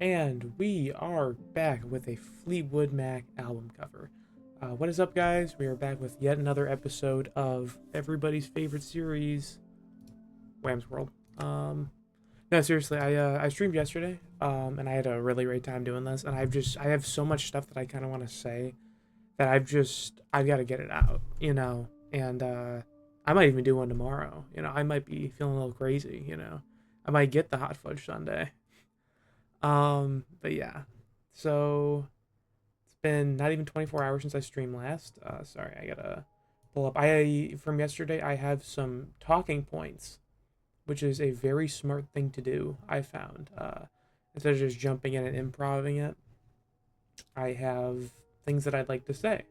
And we are back with a Fleetwood Mac album cover. What is up, guys? We are back with yet another episode of everybody's favorite series, Wham's World. No, seriously, I streamed yesterday, and I had a really great time doing this. And I have so much stuff that I kind of want to say that I've got to get it out, And I might even do one tomorrow. I might be feeling a little crazy. I might get the hot fudge sundae. But yeah, so it's been not even 24 hours since I streamed last. Sorry, I gotta pull up. From yesterday, I have some talking points, which is a very smart thing to do, I found. Instead of just jumping in and improving it, I have things that I'd like to say.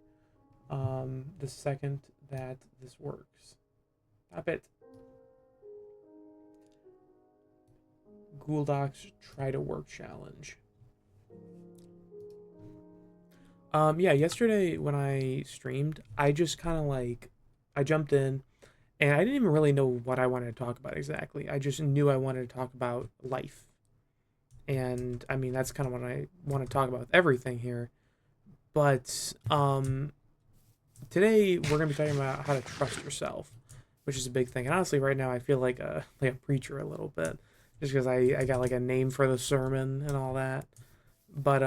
The second that this works. Stop it. Google Docs Try to Work Challenge. Yeah, yesterday when I streamed, I just kind of I jumped in and I didn't even really know what I wanted to talk about exactly. I just knew I wanted to talk about life. And I mean, that's kind of what I want to talk about with everything here. But today we're going to be talking about how to trust yourself, which is a big thing. And honestly, right now I feel like a preacher a little bit, just because I got like a name for the sermon and all that. But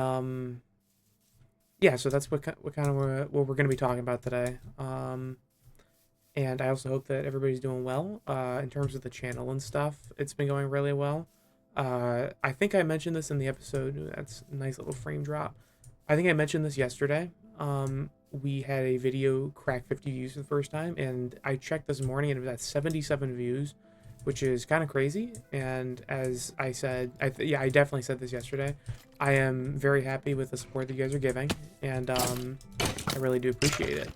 yeah, so that's what kind of what we're going to be talking about today. And I also hope that everybody's doing well. In terms of the channel and stuff, it's been going really well. I think I mentioned this in the episode. Ooh, that's a nice little frame drop. I think I mentioned this yesterday. We had a video crack 50 views for the first time, and I checked this morning and it was at 77 views, which is kind of crazy. And as I said, I definitely said this yesterday. I am very happy with the support that you guys are giving, and I really do appreciate it.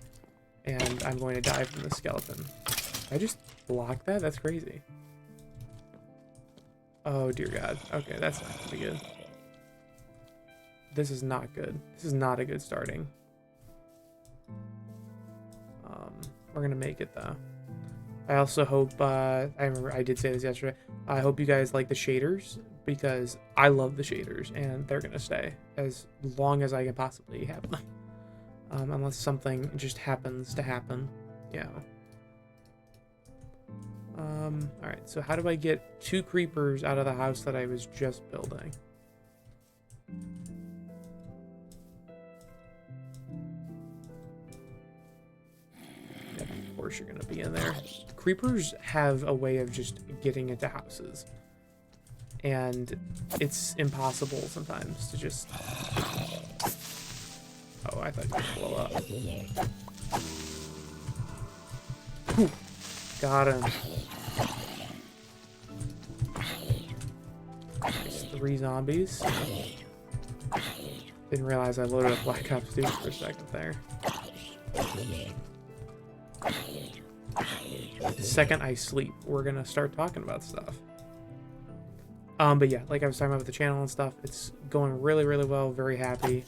And I'm going to die from the skeleton. I just blocked that? That's crazy. Oh, dear God. Okay, that's not going to be good. This is not good. This is not a good starting. We're going to make it, though. I also hope, I remember I did say this yesterday, I hope you guys like the shaders, because I love the shaders, and they're going to stay as long as I can possibly have them. Unless something just happens to happen, Alright, so how do I get 2 creepers out of the house that I was just building? Of course you're gonna be in there. Creepers have a way of just getting into houses, and it's impossible sometimes to just... Oh, I thought you would blow up. Whew. Got him. Nice. 3 zombies. Didn't realize I loaded up Black Ops 2 for a second there. The second I sleep, we're gonna start talking about stuff. But yeah, like I was talking about with the channel and stuff, it's going really, really well. Very happy.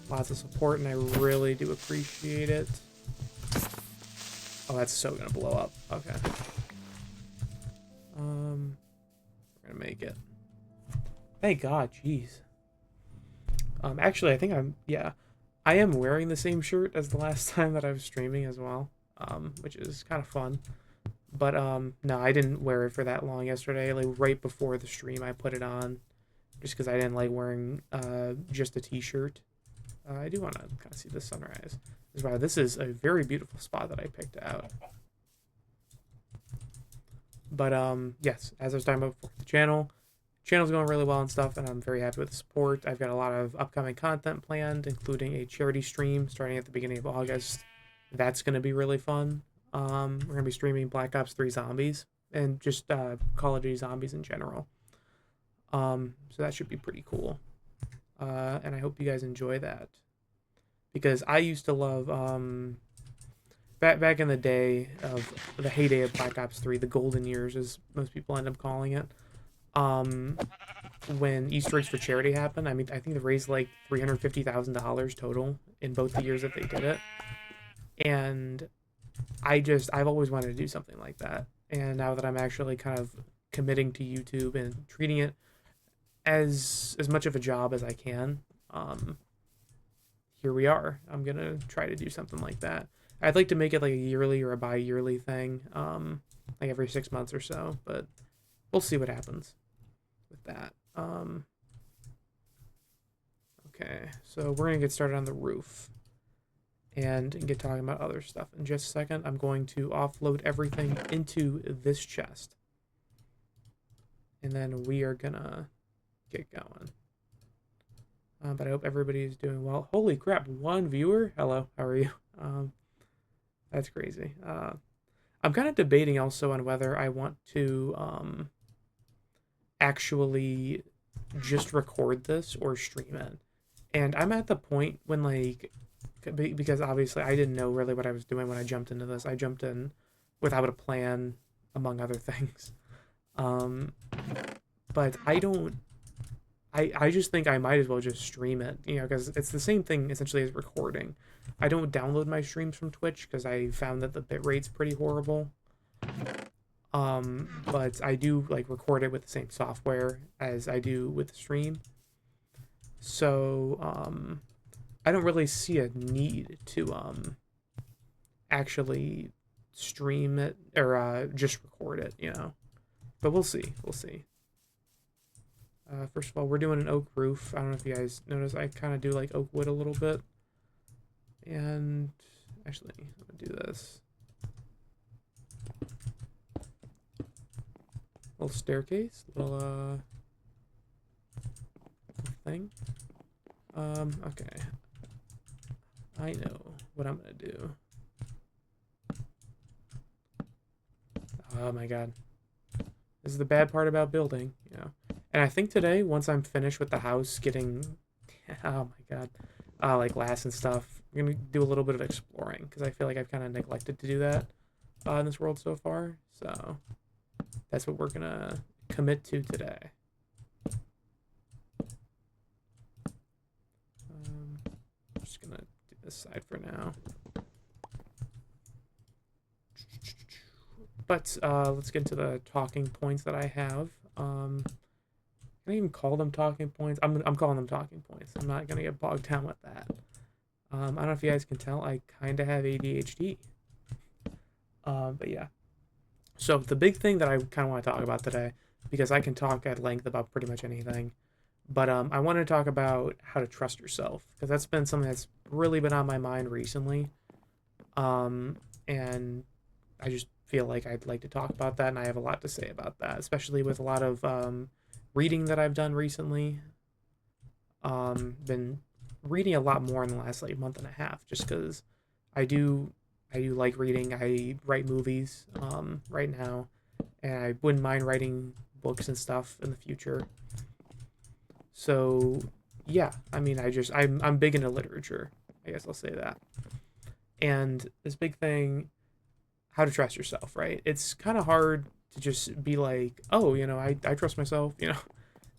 Lots of support, and I really do appreciate it. Oh, that's so gonna blow up. Okay. We're gonna make it. Thank God, jeez. Actually, I think I am wearing the same shirt as the last time that I was streaming as well, which is kind of fun. But, no, I didn't wear it for that long yesterday. Like, right before the stream, I put it on, just because I didn't like wearing, just a t-shirt. I do want to kind of see the sunrise. Wow, this is a very beautiful spot that I picked out. But, yes, as I was talking about before, the channel's going really well and stuff, and I'm very happy with the support. I've got a lot of upcoming content planned, including a charity stream starting at the beginning of August. That's going to be really fun. We're going to be streaming Black Ops 3 Zombies, and just Call of Duty Zombies in general. So that should be pretty cool. And I hope you guys enjoy that. Because I used to love, back in the day of the heyday of Black Ops 3, the golden years, as most people end up calling it, when Easter eggs for charity happened, I mean, I think they raised like $350,000 total in both the years that they did it. And I've always wanted to do something like that. And now that I'm actually kind of committing to YouTube and treating it as much of a job as I can. Here we are. I'm gonna try to do something like that. I'd like to make it like a yearly or a bi-yearly thing, like every 6 months or so, but we'll see what happens with that. Okay, so we're gonna get started on the roof and get talking about other stuff in just a second. I'm going to offload everything into this chest, and then we are gonna get going. But I hope everybody's doing well. Holy crap, 1 viewer? Hello, how are you? That's crazy. I'm kind of debating also on whether I want to actually just record this or stream it. And I'm at the point when, like, because obviously I didn't know really what I was doing when I jumped into this. I jumped in without a plan, among other things. But I just think I might as well just stream it, because it's the same thing essentially as recording. I don't download my streams from Twitch because I found that the bitrate's pretty horrible. But I do like record it with the same software as I do with the stream. So, I don't really see a need to actually stream it or just record it, But we'll see. We'll see. First of all, we're doing an oak roof. I don't know if you guys notice, I kind of do like oak wood a little bit. And actually, I'm gonna do this. Little staircase, little thing. Okay. I know what I'm gonna do. Oh my god. This is the bad part about building, And I think today, once I'm finished with the house getting, oh my god, like glass and stuff, I'm gonna do a little bit of exploring because I feel like I've kind of neglected to do that in this world so far. So that's what we're gonna commit to today. I'm just gonna do this side for now. But let's get into the talking points that I have. Can I even call them talking points? I'm calling them talking points. I'm not gonna get bogged down with that. I don't know if you guys can tell, I kind of have ADHD. But yeah. So the big thing that I kind of want to talk about today, because I can talk at length about pretty much anything, but I want to talk about how to trust yourself, because that's been something that's really been on my mind recently. And I just feel like I'd like to talk about that, and I have a lot to say about that, especially with a lot of reading that I've done recently. Been reading a lot more in the last like month and a half, just because I do like reading. I write movies right now, and I wouldn't mind writing books and stuff in the future. So yeah, I mean, I'm big into literature, I guess I'll say that. And this big thing, how to trust yourself, right? It's kind of hard to just be like, oh, I trust myself,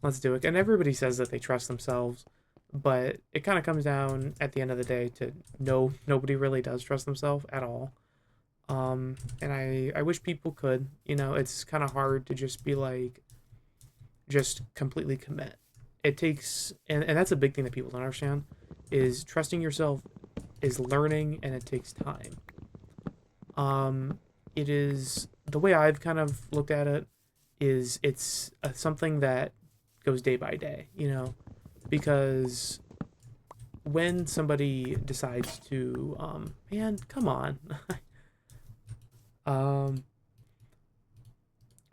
let's do it. And everybody says that they trust themselves, but it kind of comes down at the end of the day to nobody really does trust themselves at all. And I wish people could, it's kind of hard to just be like, just completely commit. It takes, and that's a big thing that people don't understand, is trusting yourself is learning, and it takes time. It is, the way I've kind of looked at it is it's something that goes day by day, because when somebody decides to, man, come on,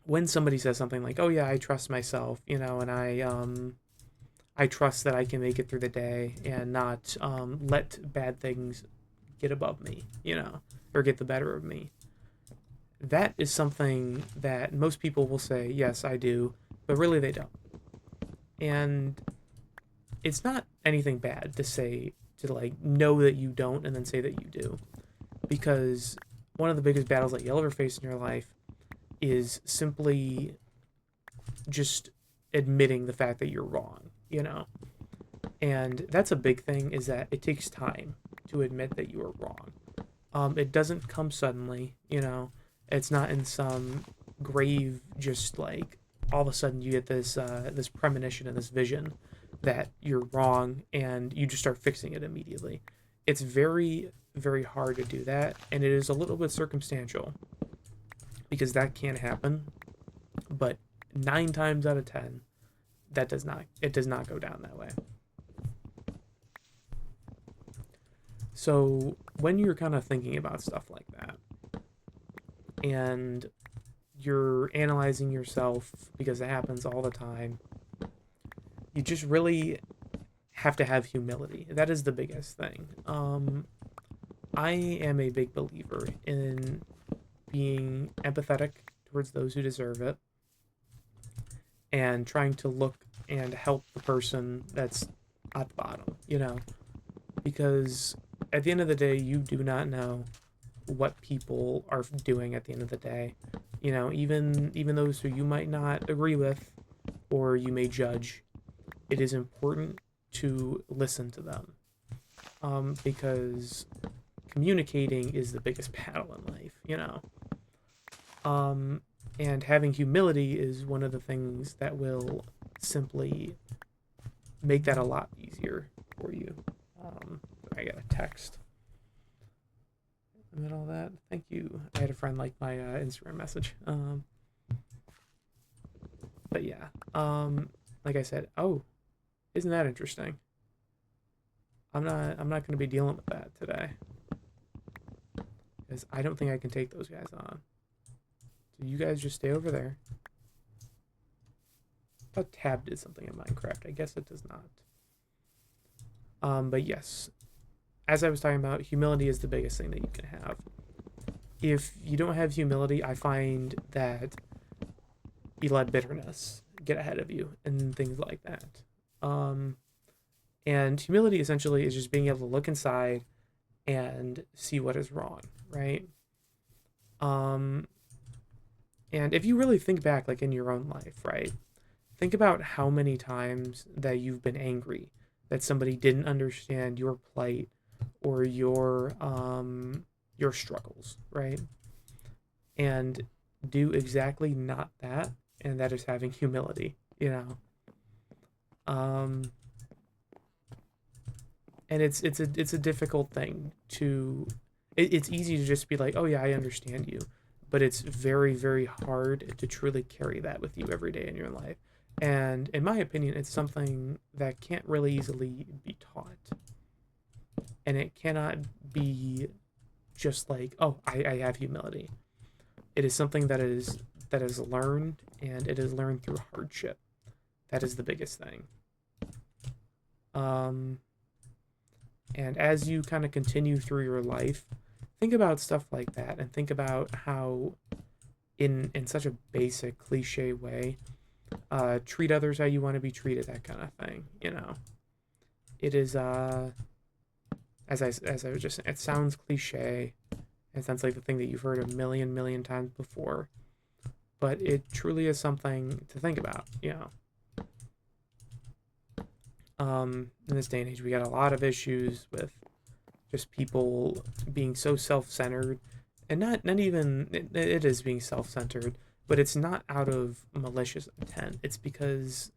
when somebody says something like, oh yeah, I trust myself, and I trust that I can make it through the day and not let bad things get above me, or get the better of me. That is something that most people will say, yes, I do, but really they don't. And it's not anything bad to say, to like know that you don't and then say that you do. Because one of the biggest battles that you'll ever face in your life is simply just admitting the fact that you're wrong, And that's a big thing, is that it takes time to admit that you are wrong. It doesn't come suddenly, It's not in some grave, just like all of a sudden you get this premonition and this vision that you're wrong, and you just start fixing it immediately. It's very, very hard to do that, and it is a little bit circumstantial because that can happen, but 9 times out of 10, it does not go down that way. So when you're kind of thinking about stuff like that, and you're analyzing yourself, because it happens all the time, you just really have to have humility. That is the biggest thing. I am a big believer in being empathetic towards those who deserve it, and trying to look and help the person that's at the bottom, because at the end of the day, you do not know what people are doing at the end of the day. Even those who you might not agree with or you may judge, it is important to listen to them, because communicating is the biggest battle in life. And having humility is one of the things that will simply make that a lot easier for you. I got a text in the middle of that. Thank you. I had a friend like my Instagram message. But yeah, like I said, isn't that interesting? I'm not going to be dealing with that today, because I don't think I can take those guys on. So you guys just stay over there. I thought Tab did something in Minecraft. I guess it does not. But yes, as I was talking about, humility is the biggest thing that you can have. If you don't have humility, I find that you let bitterness get ahead of you and things like that. And humility essentially is just being able to look inside and see what is wrong, right? And if you really think back, like in your own life, right? Think about how many times that you've been angry that somebody didn't understand your plight or your struggles, right? And do exactly not that, and that is having humility, And it's a difficult thing to. It's easy to just be like, oh yeah, I understand you, but it's very, very hard to truly carry that with you every day in your life. And in my opinion, it's something that can't really easily be taught, and it cannot be just like, oh, I have humility. It is something that is learned, and it is learned through hardship. That is the biggest thing. And as you kind of continue through your life, think about stuff like that, and think about how, in such a basic cliche way, treat others how you want to be treated, that kind of thing. It is as I was just saying, it sounds cliche. It sounds like the thing that you've heard a million times before, but it truly is something to think about. In this day and age, we got a lot of issues with just people being so self-centered, and not even it is being self-centered, but it's not out of malicious intent. It's because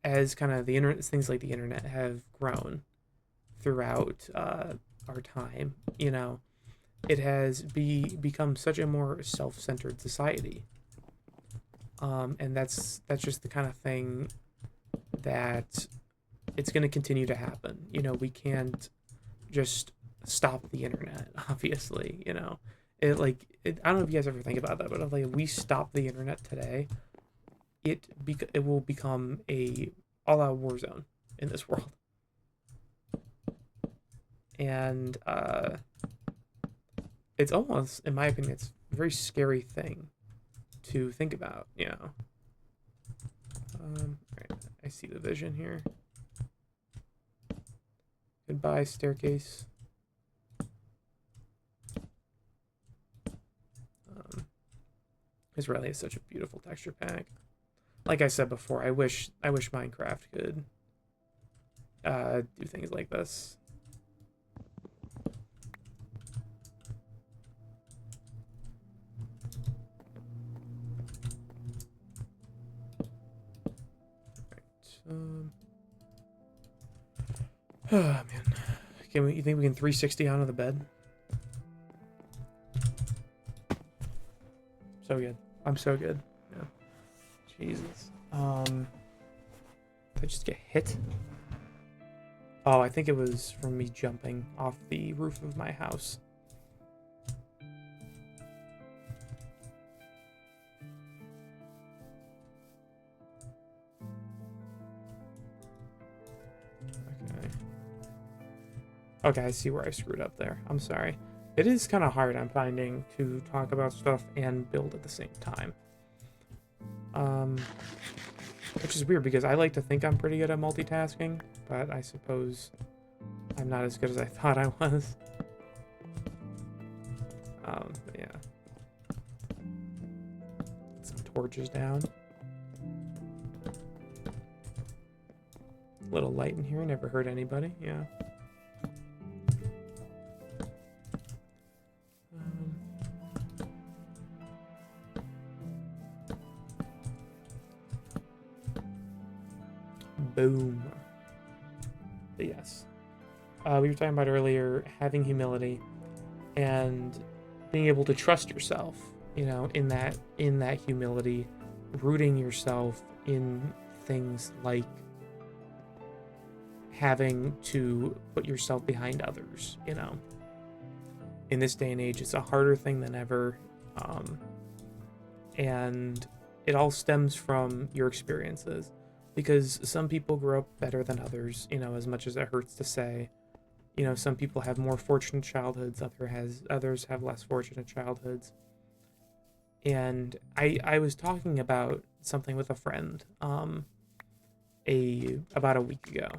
as kind of the internet, things like the internet have grown throughout our time, it has become such a more self-centered society, and that's just the kind of thing that it's going to continue to happen. We can't just stop the internet, obviously. I don't know if you guys ever think about that, but if we stop the internet today, it will become a all-out war zone in this world. And it's almost, in my opinion, it's a very scary thing to think about. Right, I see the vision here. Goodbye, staircase. Israeli is such a beautiful texture pack. Like I said before, I wish Minecraft could do things like this. Oh man, you think we can 360 onto the bed? So good. I'm so good. Yeah. Jesus. Did I just get hit? Oh, I think it was from me jumping off the roof of my house. Okay, I see where I screwed up there. I'm sorry. It is kind of hard, I'm finding, to talk about stuff and build at the same time. Which is weird because I like to think I'm pretty good at multitasking, but I suppose I'm not as good as I thought I was. But yeah. Get some torches down. Little light in here, never hurt anybody, yeah. Boom. But yes. We were talking about earlier having humility and being able to trust yourself, you know, in that humility, rooting yourself in things like having to put yourself behind others, you know. In this day and age, it's a harder thing than ever. And it all stems from your experiences. Because some people grow up better than others, you know, as much as it hurts to say. You know, some people have more fortunate childhoods, others have less fortunate childhoods. And I was talking about something with a friend about a week ago.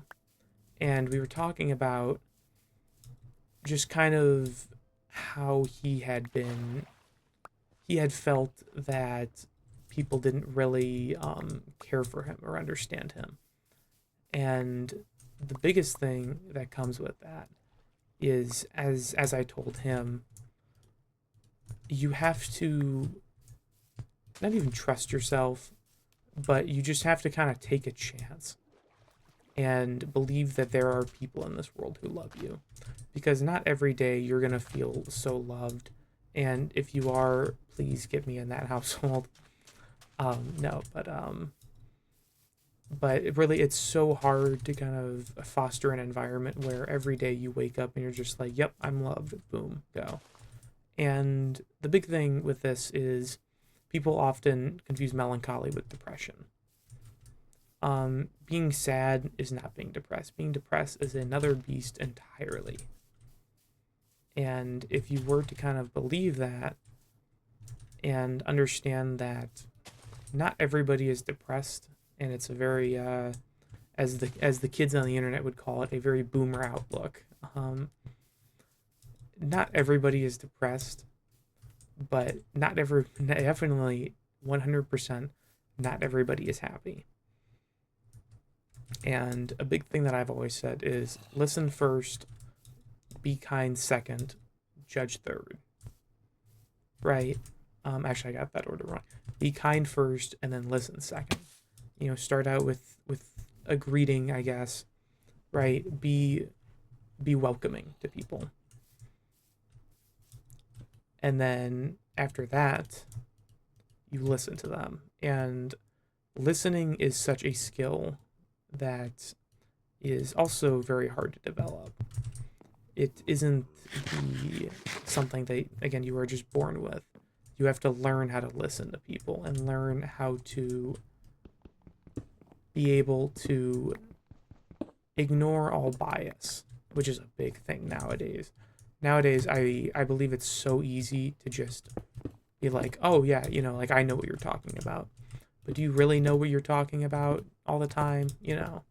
And we were talking about just kind of how he had felt that people didn't really care for him or understand him. And the biggest thing that comes with that is, as I told him, you have to not even trust yourself, but you just have to kind of take a chance and believe that there are people in this world who love you. Because not every day you're going to feel so loved. And if you are, please get me in that household. No, but it's so hard to kind of foster an environment where every day you wake up and you're just like, yep, I'm loved, boom, go. And the big thing with this is people often confuse melancholy with depression. Being sad is not being depressed. Being depressed is another beast entirely. And if you were to kind of believe that and understand that not everybody is depressed, and it's a very, as the kids on the internet would call it, a very boomer outlook. Not everybody is depressed, but definitely 100%, not everybody is happy. And a big thing that I've always said is listen first, be kind second, judge third. Right? Actually, I got that order wrong. Be kind first, and then listen second. You know, start out with a greeting, I guess. Right? Be welcoming to people. And then after that, you listen to them. And listening is such a skill that is also very hard to develop. It isn't something that, again, you are just born with. You have to learn how to listen to people and learn how to be able to ignore all bias, which is a big thing nowadays. Nowadays, I believe it's so easy to just be like, oh yeah, you know, like I know what you're talking about. But do you really know what you're talking about all the time? You know?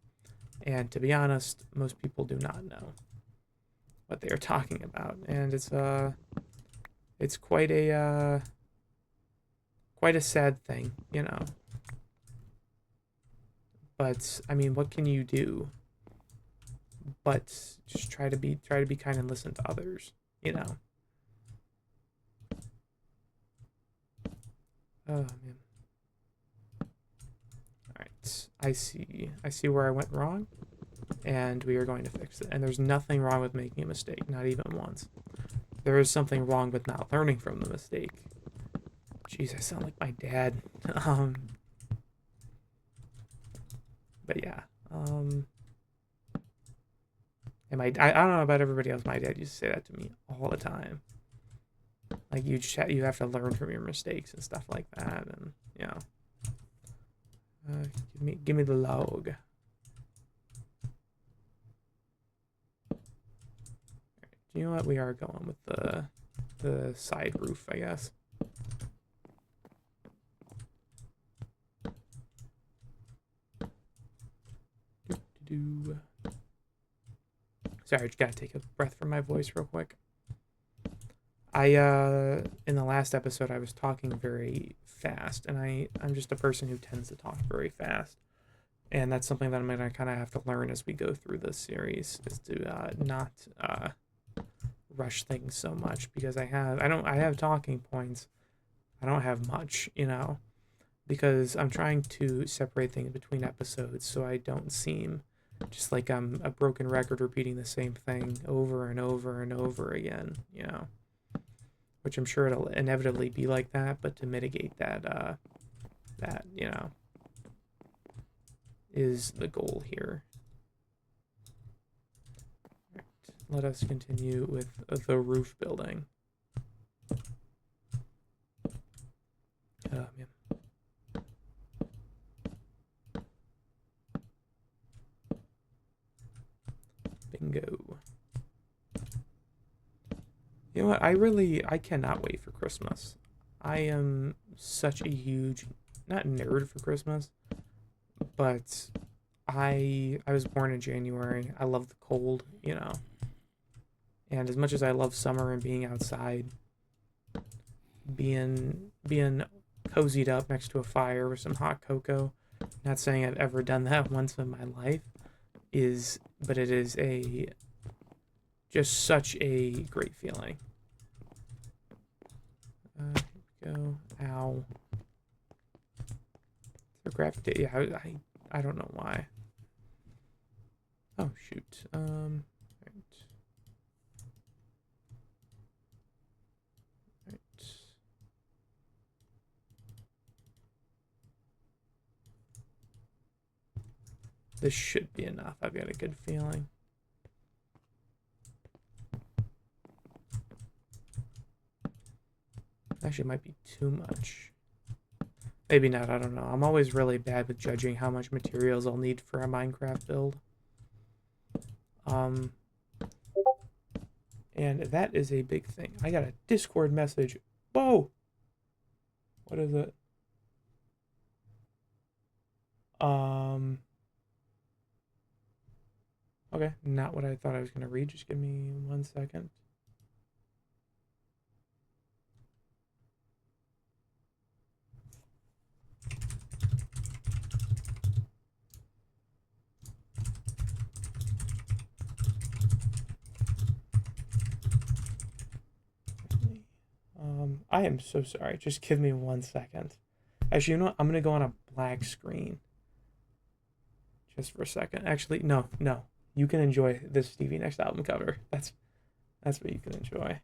And to be honest, most people do not know what they are talking about. And it's quite a sad thing, you know. But I mean, what can you do? But just try to be kind and listen to others, you know. Oh man. All right, I see where I went wrong, and we are going to fix it. And there's nothing wrong with making a mistake, not even once. There is something wrong with not learning from the mistake. Jeez, I sound like my dad. But yeah. And I don't know about everybody else. My dad used to say that to me all the time. Like you have to learn from your mistakes and stuff like that, and you know. Give me the log. You know what? We are going with the side roof, I guess. Sorry, I just gotta take a breath from my voice real quick. In the last episode, I was talking very fast, and I'm just a person who tends to talk very fast. And that's something that I'm gonna kind of have to learn as we go through this series, is to not rush things so much, because I have talking points. I don't have much, you know, because I'm trying to separate things between episodes so I don't seem just like I'm a broken record repeating the same thing over and over and over again, you know. Which I'm sure it'll inevitably be like that, but to mitigate that, you know, is the goal here. Right. Let us continue with the roof building. Oh, man. Bingo. You know what? I cannot wait for Christmas. I am such a huge, not nerd for Christmas, but I was born in January. I love the cold, you know. And as much as I love summer and being outside, being cozied up next to a fire with some hot cocoa, not saying I've ever done that once in my life, but it is just such a great feeling. Here we go. Ow. The graphic, yeah, I don't know why. Oh shoot. Right. Right. This should be enough. I've got a good feeling. Actually, it might be too much. Maybe not, I don't know. I'm always really bad with judging how much materials I'll need for a Minecraft build. And that is a big thing. I got a Discord message. Whoa! What is it? Okay, not what I thought I was gonna read. Just give me 1 second. I am so sorry. Just give me 1 second. Actually, you know what? I'm gonna go on a black screen. Just for a second. Actually, no. You can enjoy this Stevie Nicks album cover. That's what you can enjoy.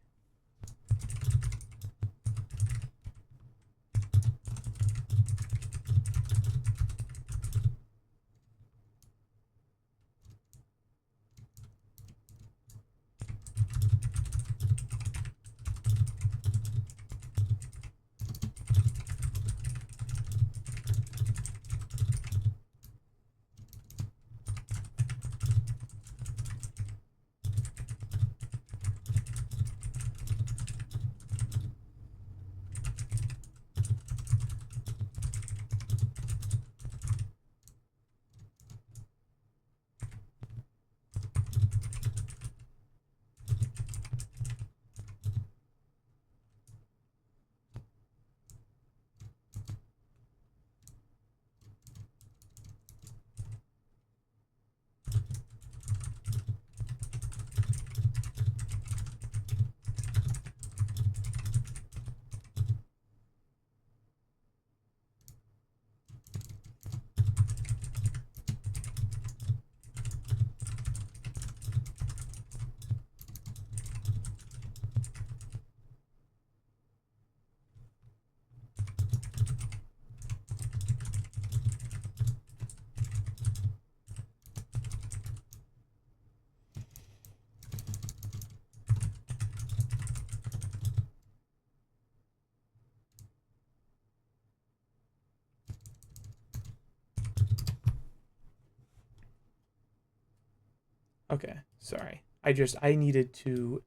Okay, sorry. I needed to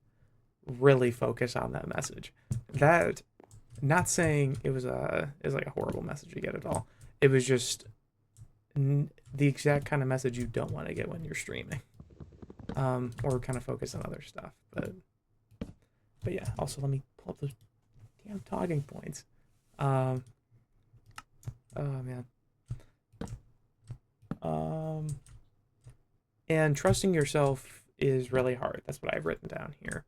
really focus on that message. That, not saying it was like a horrible message to get at all. It was just the exact kind of message you don't want to get when you're streaming. Or kind of focus on other stuff. But yeah, also let me pull up those damn talking points. Um, oh man. And trusting yourself is really hard. That's what I've written down here.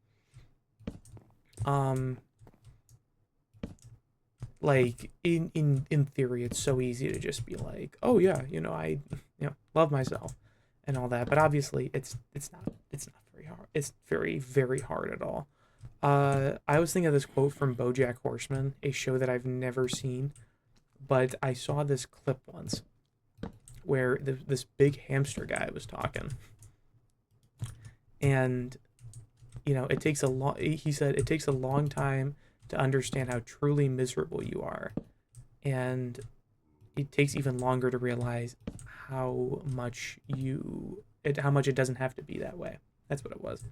Like in theory, it's so easy to just be like, oh yeah, I love myself and all that. But obviously, it's not very hard. It's very very hard at all. I was thinking of this quote from BoJack Horseman, a show that I've never seen, but I saw this clip once where this big hamster guy was talking, and it takes a long. He said it takes a long time to understand how truly miserable you are, and it takes even longer to realize how much it doesn't have to be that way. That's what it was.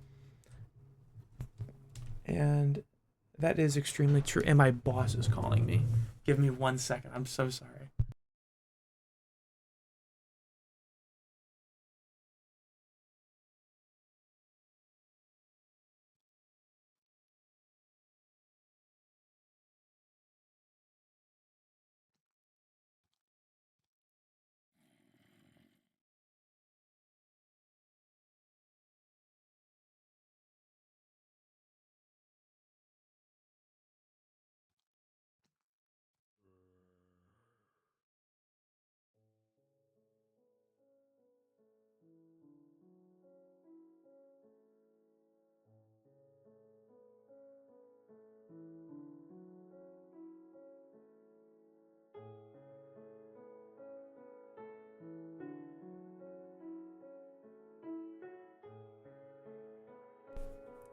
And that is extremely true. And my boss is calling me. Give me 1 second. I'm so sorry.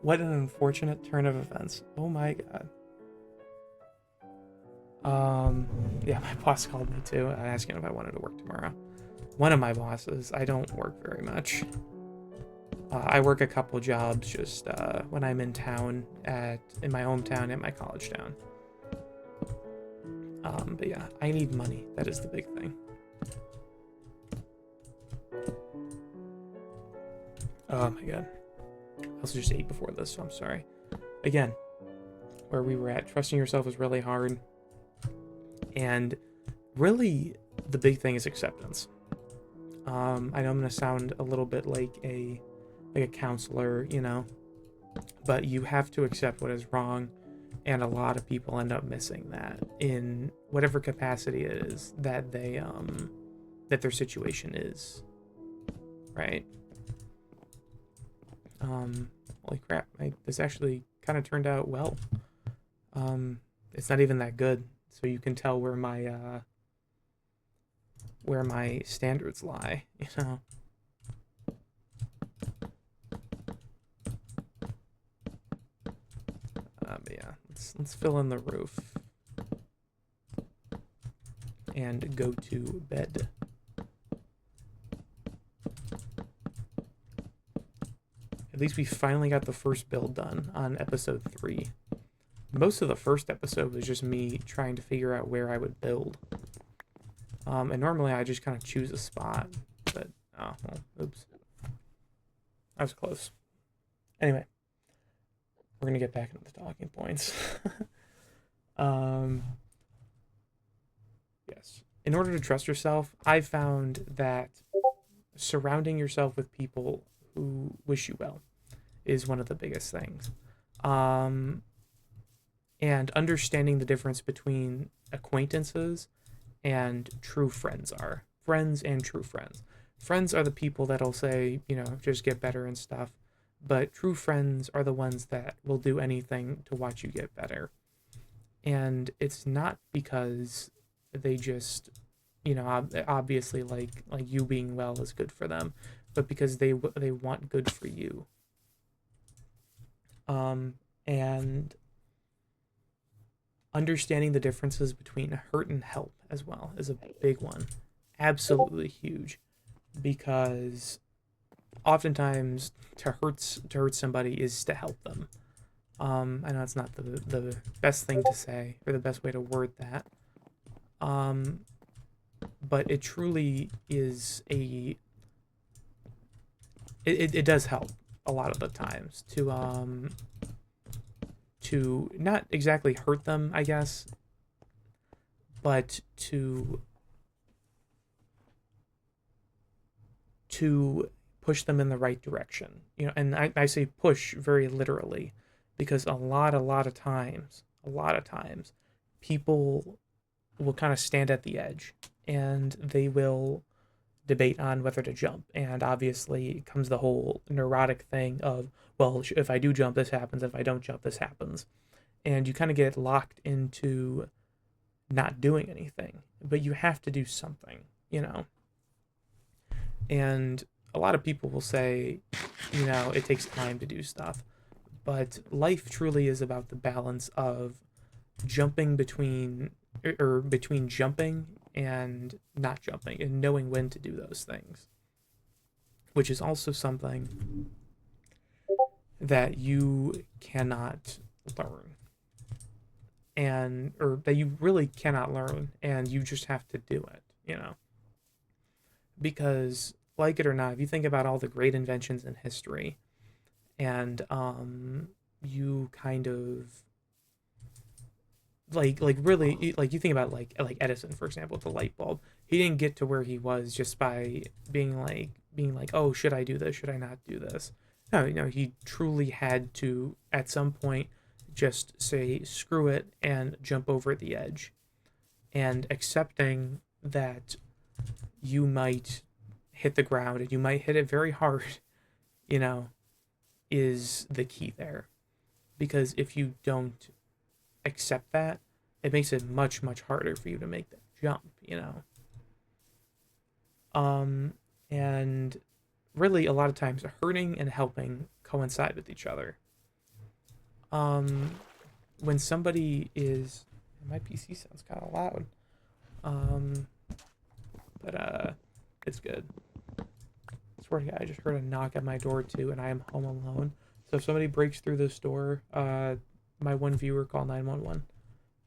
What an unfortunate turn of events. Oh my god. Yeah, my boss called me too, asking if I wanted to work tomorrow. One of my bosses. I don't work very much. I work a couple jobs just when I'm in town in my hometown and my college town. But yeah, I need money. That is the big thing. Oh my god. I also just ate before this, so I'm sorry. Again, where we were at, trusting yourself is really hard. And really, the big thing is acceptance. I know I'm gonna sound a little bit like a counselor, but you have to accept what is wrong, and a lot of people end up missing that in whatever capacity it is that that their situation is, right? Holy crap! This actually kind of turned out well. It's not even that good, so you can tell where my standards lie, But yeah, let's fill in the roof and go to bed. At least we finally got the first build done on episode 3. Most of the first episode was just me trying to figure out where I would build. And normally I just kind of choose a spot, but oh well, oops. I was close. Anyway, we're gonna get back into the talking points. Yes. In order to trust yourself, I found that surrounding yourself with people who wish you well is one of the biggest things. And understanding the difference between acquaintances and true friends are. Friends and true friends. Friends are the people that'll say, just get better and stuff. But true friends are the ones that will do anything to watch you get better. And it's not because they just, obviously like you being well is good for them, but because they want good for you. And understanding the differences between hurt and help as well is a big one. Absolutely huge. Because oftentimes to hurt somebody is to help them. I know it's not the best thing to say or the best way to word that. But it truly is it does help a lot of the times to not exactly hurt them, I guess, but to push them in the right direction. And I say push very literally, because a lot of times, people will kind of stand at the edge and they will debate on whether to jump. And obviously comes the whole neurotic thing of, well, if I do jump, this happens. If I don't jump, this happens. And you kind of get locked into not doing anything, but you have to do something. And a lot of people will say, it takes time to do stuff. But life truly is about the balance of jumping between jumping and not jumping, and knowing when to do those things, which is also something that you cannot learn, or that you really cannot learn, and you just have to do it, because, like it or not, if you think about all the great inventions in history, and you kind of really, like, you think about like Edison, for example, with the light bulb. He didn't get to where he was just by being like, oh, should I do this, should I not do this? No, he truly had to at some point just say screw it and jump over the edge, and accepting that you might hit the ground and you might hit it very hard, is the key there. Because if you don't accept that, it makes it much, much harder for you to make that jump. And really, a lot of times, hurting and helping coincide with each other. When somebody is, my PC sounds kind of loud, but it's good. I swear to God, I just heard a knock at my door too, and I am home alone. So if somebody breaks through this door, my one viewer, call 911,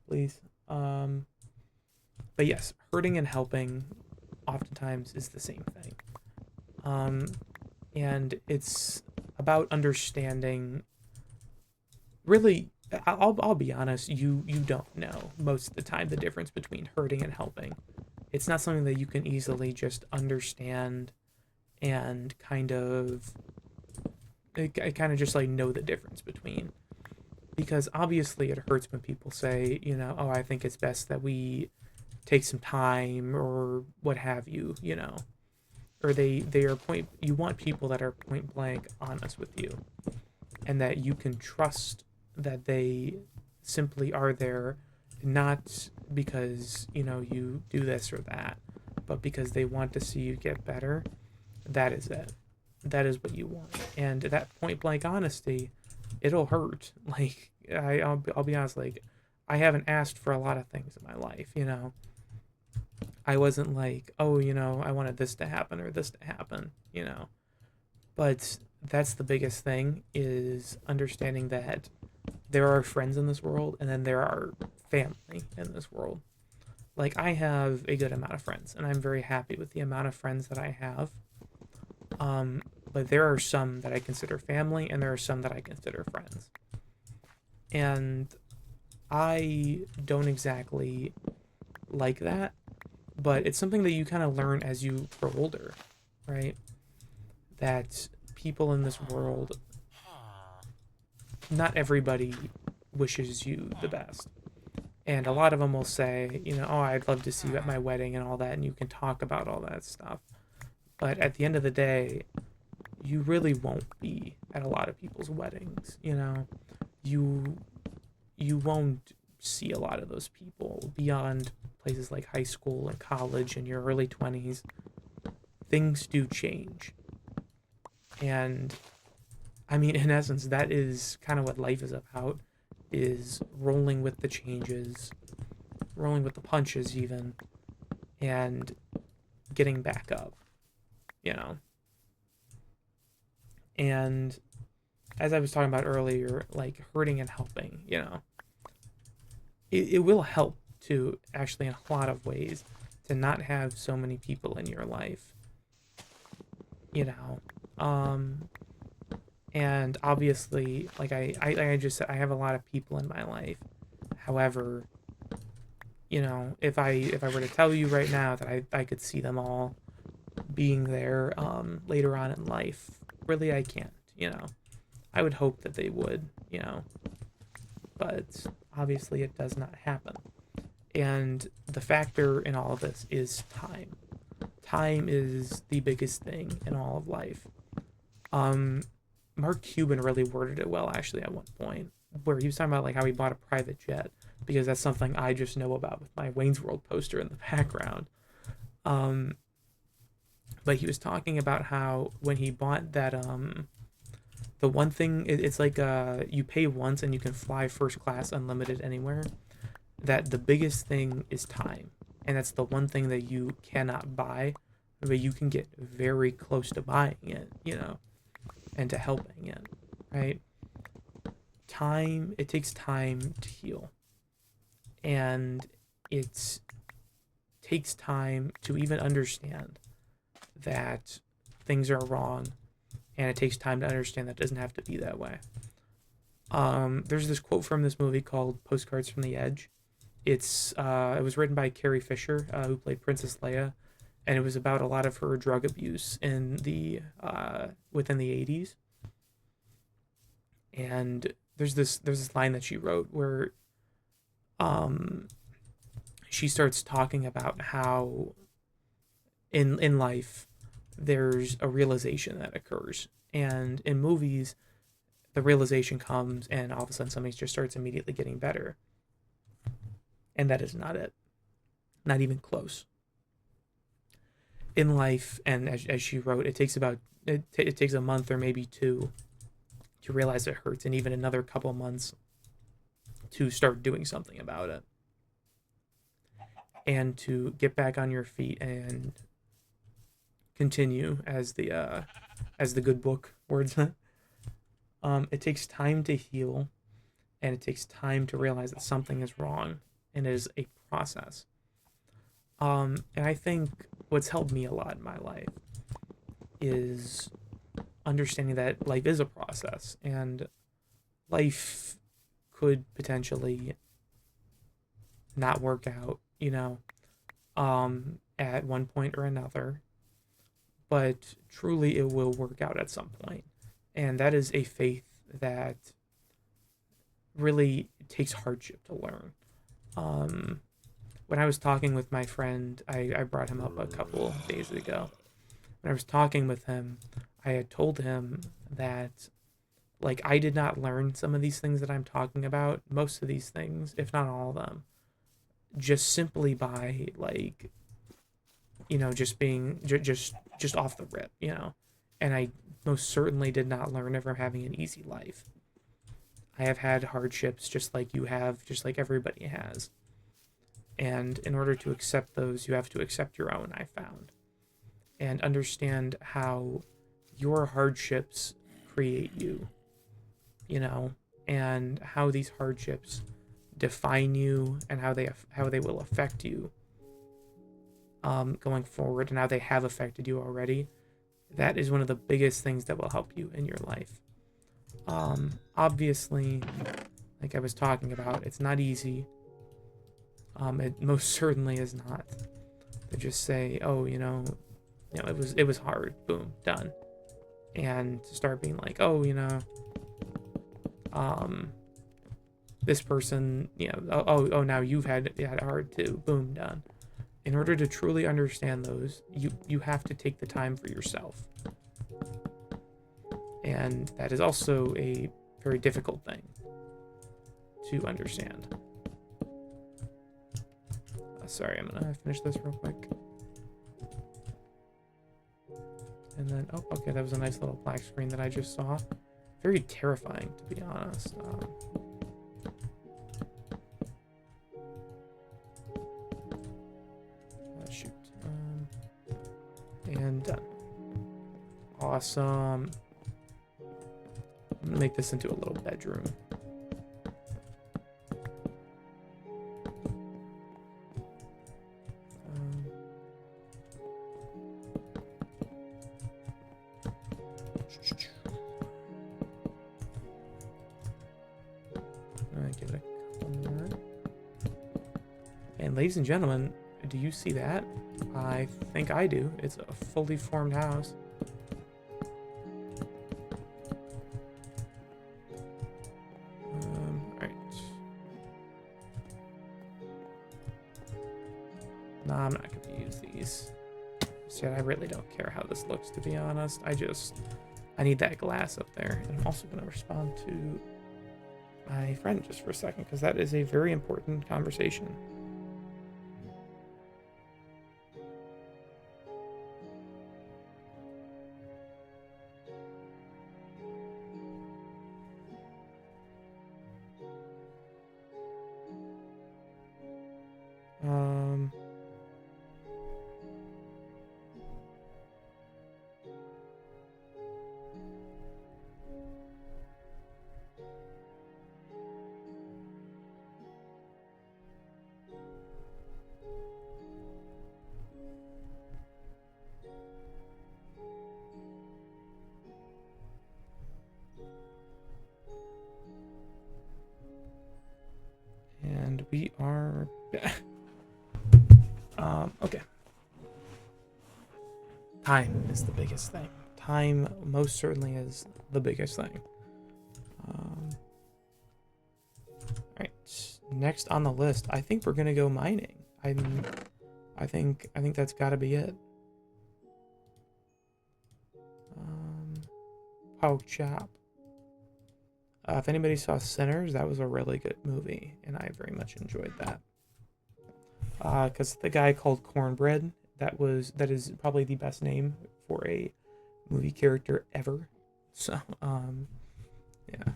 please. But yes, hurting and helping oftentimes is the same thing. And it's about understanding. Really, I'll be honest, you don't know most of the time the difference between hurting and helping. It's not something that you can easily just understand and kind of just like know the difference between. Because obviously it hurts when people say, oh, I think it's best that we take some time or what have you, or they are you want people that are point blank honest with you, and that you can trust that they simply are there not because, you do this or that, but because they want to see you get better. That is it. That is what you want. And that point blank honesty, it'll hurt. Like, I'll be honest, like, I haven't asked for a lot of things in my life, I wasn't like, oh, I wanted this to happen or this to happen, But that's the biggest thing, is understanding that there are friends in this world, and then there are family in this world. Like, I have a good amount of friends, and I'm very happy with the amount of friends that I have. But there are some that I consider family, and there are some that I consider friends. And I don't exactly like that, but it's something that you kind of learn as you grow older, right? That people in this world, not everybody wishes you the best. And a lot of them will say, oh, I'd love to see you at my wedding and all that, and you can talk about all that stuff. But at the end of the day, you really won't be at a lot of people's weddings, You won't see a lot of those people beyond places like high school and college and your early 20s. Things do change. And, I mean, in essence, that is kind of what life is about, is rolling with the changes, rolling with the punches even, and getting back up, And as I was talking about earlier, like hurting and helping, it will help to actually in a lot of ways to not have so many people in your life, you know. Um, and obviously, like I just said, I have a lot of people in my life. However, if I were to tell you right now that I could see them all being there later on in life, really I can't. I would hope that they would, but obviously it does not happen. And the factor in all of this is time. Time is the biggest thing in all of life. Um, Mark Cuban really worded it well, actually, at one point, where he was talking about like how he bought a private jet because that's something I just know about with my Wayne's World poster in the background. Um, but he was talking about how when he bought that, the one thing it's like you pay once and you can fly first class unlimited anywhere. That the biggest thing is time, and that's the one thing that you cannot buy, but you can get very close to buying it, and to helping it, right? Time, it takes time to heal, and it takes time to even understand that things are wrong, and it takes time to understand that it doesn't have to be that way. There's this quote from this movie called Postcards from the Edge. It was written by Carrie Fisher, who played Princess Leia, and it was about a lot of her drug abuse in the within the 80s. And there's this line that she wrote where um she starts talking about how in life there's a realization that occurs, and in movies the realization comes and all of a sudden something just starts immediately getting better, and that is not it, not even close. In life, and as she wrote, it takes a month or maybe two to realize it hurts, and even another couple months to start doing something about it, and to get back on your feet and continue, as the good book words. It takes time to heal, and it takes time to realize that something is wrong, and it is a process. And I think what's helped me a lot in my life is understanding that life is a process, and life could potentially not work out, at one point or another, but truly it will work out at some point. And that is a faith that really takes hardship to learn. Um, when I was talking with my friend, I brought him up a couple days ago. When I was talking with him, I had told him that, like, I did not learn some of these things that I'm talking about, most of these things, if not all of them, just simply by, like, just being just off the rip. And I most certainly did not learn it from having an easy life. I have had hardships just like you have, just like everybody has. And in order to accept those, you have to accept your own, I found, and understand how your hardships create you, and how these hardships define you, and how they will affect you going forward, and how they have affected you already. That is one of the biggest things that will help you in your life. Obviously, like I was talking about, it's not easy. It most certainly is not to just say, oh, it was hard, boom, done, and to start being like, oh, um, this person, oh, now you've had it hard too, boom, done. In order to truly understand those, you have to take the time for yourself, and that is also a very difficult thing to understand. Sorry, I'm gonna finish this real quick. And then, oh, okay, that was a nice little black screen that I just saw. Very terrifying, to be honest. Shoot. And done. Awesome. make this into a little bedroom. Give it a couple more. And ladies and gentlemen, do you see that? I think I do. It's a fully formed house. Alright. No, I'm not going to use these. See, I really don't care how this looks, to be honest. I need that glass up there. And I'm also going to respond to my friend just for a second, because that is a very important conversation. And we are back. Okay. Time is the biggest thing. Time most certainly is the biggest thing. Alright. Next on the list, I think we're gonna go mining. I think that's gotta be it. Pork chop. If anybody saw Sinners, that was a really good movie, and I very much enjoyed that. Because the guy called Cornbread, that is probably the best name for a movie character ever. So, yeah.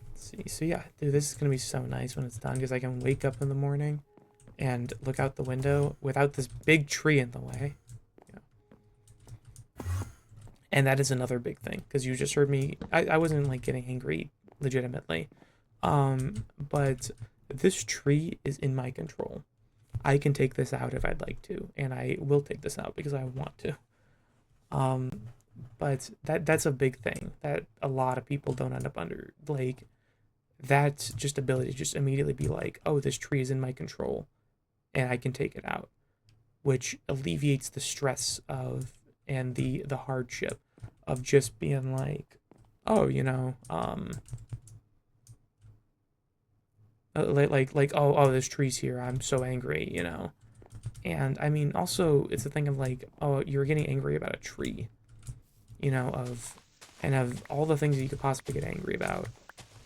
Let's see. So yeah, dude, this is gonna be so nice when it's done, because I can wake up in the morning and look out the window without this big tree in the way. Yeah. And that is another big thing, because you just heard me. I wasn't like getting angry legitimately, but this tree is in my control. I can take this out if I'd like to, and I will take this out because I want to. But that's a big thing that a lot of people don't end up under. Like, that just ability to just immediately be like, oh, this tree is in my control, and I can take it out, which alleviates the stress of and the hardship of just being like, oh, you know, oh, this tree's here, I'm so angry, you know. And I mean, also, it's a thing of like, oh, you're getting angry about a tree, you know, of all the things that you could possibly get angry about.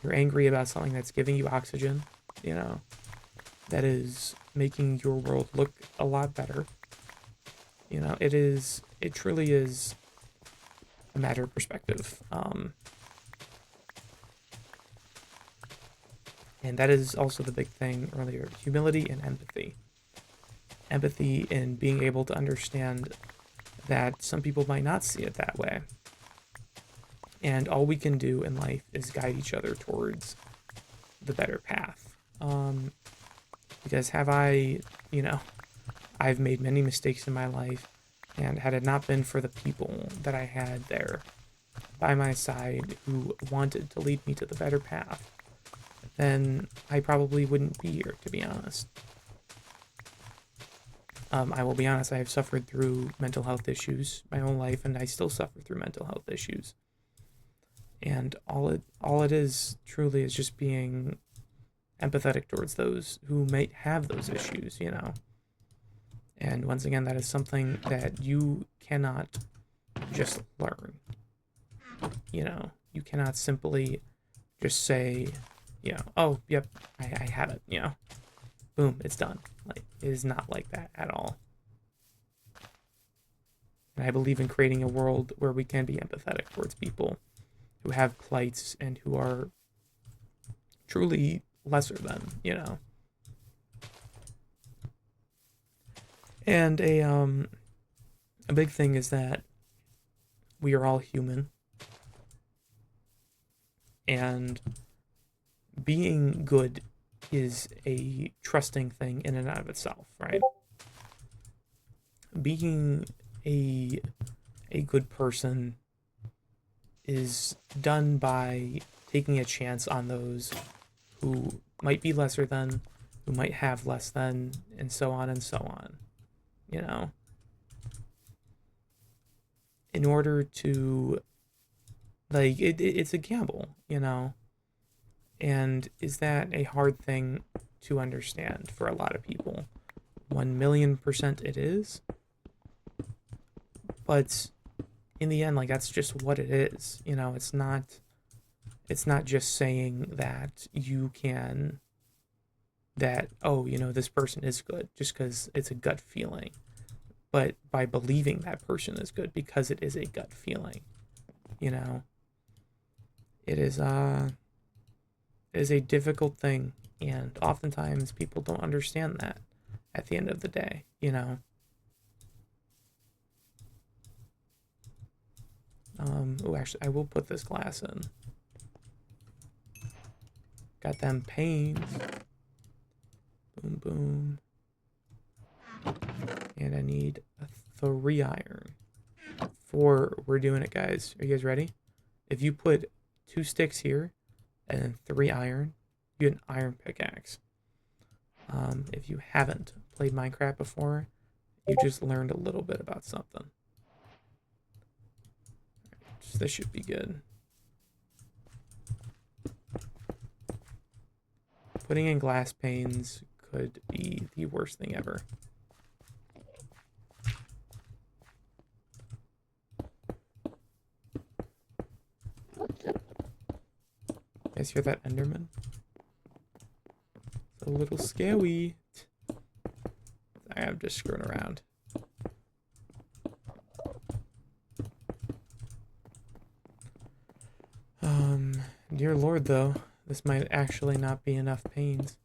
You're angry about something that's giving you oxygen, you know, that is making your world look a lot better. You know, it truly is a matter of perspective. And that is also the big thing earlier, humility and empathy. Empathy in being able to understand that some people might not see it that way. And all we can do in life is guide each other towards the better path. Because I've made many mistakes in my life, and had it not been for the people that I had there by my side who wanted to lead me to the better path, then I probably wouldn't be here, to be honest. I will be honest, I have suffered through mental health issues my whole life, and I still suffer through mental health issues. And all it is truly is just being empathetic towards those who might have those issues, you know. And once again, that is something that you cannot just learn. You know, you cannot simply just say, you know, oh, yep, I have it, you know. Boom, it's done. Like, it is not like that at all. And I believe in creating a world where we can be empathetic towards people who have plights and who are truly lesser than, you know. And a big thing is that we are all human. And being good is a trusting thing in and out of itself, right? Being a good person is done by taking a chance on those who might be lesser than, who might have less than, and so on and so on. You know, in order to, like, it's a gamble, you know? And is that a hard thing to understand for a lot of people? 1,000,000% it is. But in the end, like, that's just what it is. You know, it's not just saying that you can, that, oh, you know, this person is good just because it's a gut feeling, but by believing that person is good because it is a gut feeling, you know, it is a difficult thing, and oftentimes people don't understand that at the end of the day, you know. Oh, actually, I will put this glass in. Got them panes. Boom, boom. And I need a 3 iron. 4, we're doing it, guys. Are you guys ready? If you put 2 sticks here and then 3 iron, you get an iron pickaxe. If you haven't played Minecraft before, you just learned a little bit about something. So this should be good. Putting in glass panes could be the worst thing ever. You guys hear that Enderman? It's a little scary. I'm just screwing around. Dear Lord, though, this might actually not be enough panes.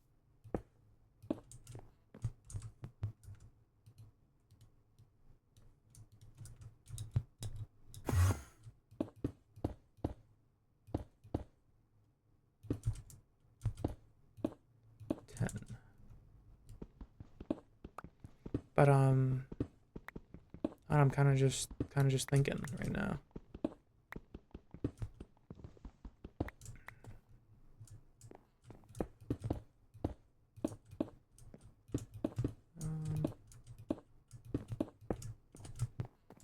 But I'm kind of just thinking right now.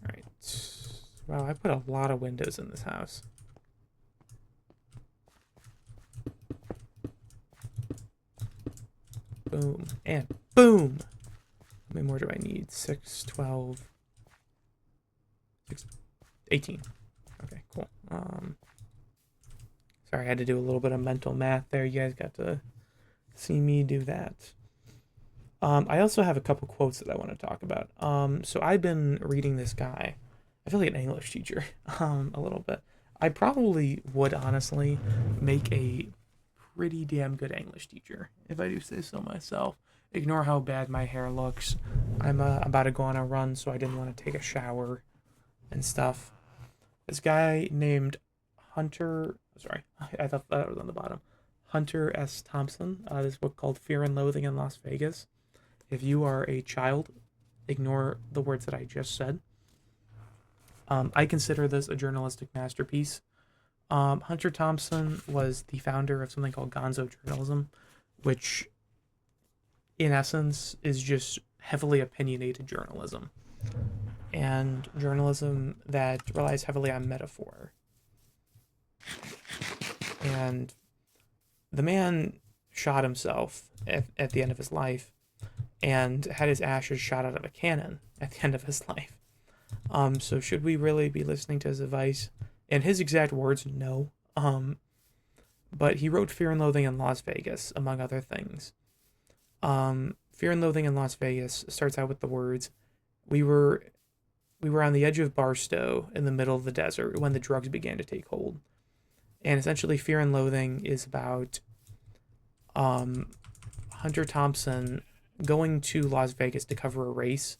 All right. Wow, I put a lot of windows in this house. Boom and boom. How many more do I need? 6, 12, 6, 18. Okay, cool. Sorry, I had to do a little bit of mental math there. You guys got to see me do that. I also have a couple quotes that I want to talk about. So I've been reading this guy. I feel like an English teacher, a little bit. I probably would honestly make a pretty damn good English teacher, if I do say so myself. Ignore how bad my hair looks. I'm about to go on a run, so I didn't want to take a shower and stuff. This guy named Hunter, sorry, I thought that was on the bottom. Hunter S. Thompson. This book called Fear and Loathing in Las Vegas. If you are a child, ignore the words that I just said. I consider this a journalistic masterpiece. Hunter Thompson was the founder of something called gonzo journalism, which in essence is just heavily opinionated journalism, and journalism that relies heavily on metaphor. And the man shot himself at the end of his life and had his ashes shot out of a cannon at the end of his life. So should we really be listening to his advice? In his exact words, no. But he wrote Fear and Loathing in Las Vegas, among other things. Fear and Loathing in Las Vegas starts out with the words, we were on the edge of Barstow in the middle of the desert when the drugs began to take hold. And essentially Fear and Loathing is about Hunter Thompson going to Las Vegas to cover a race.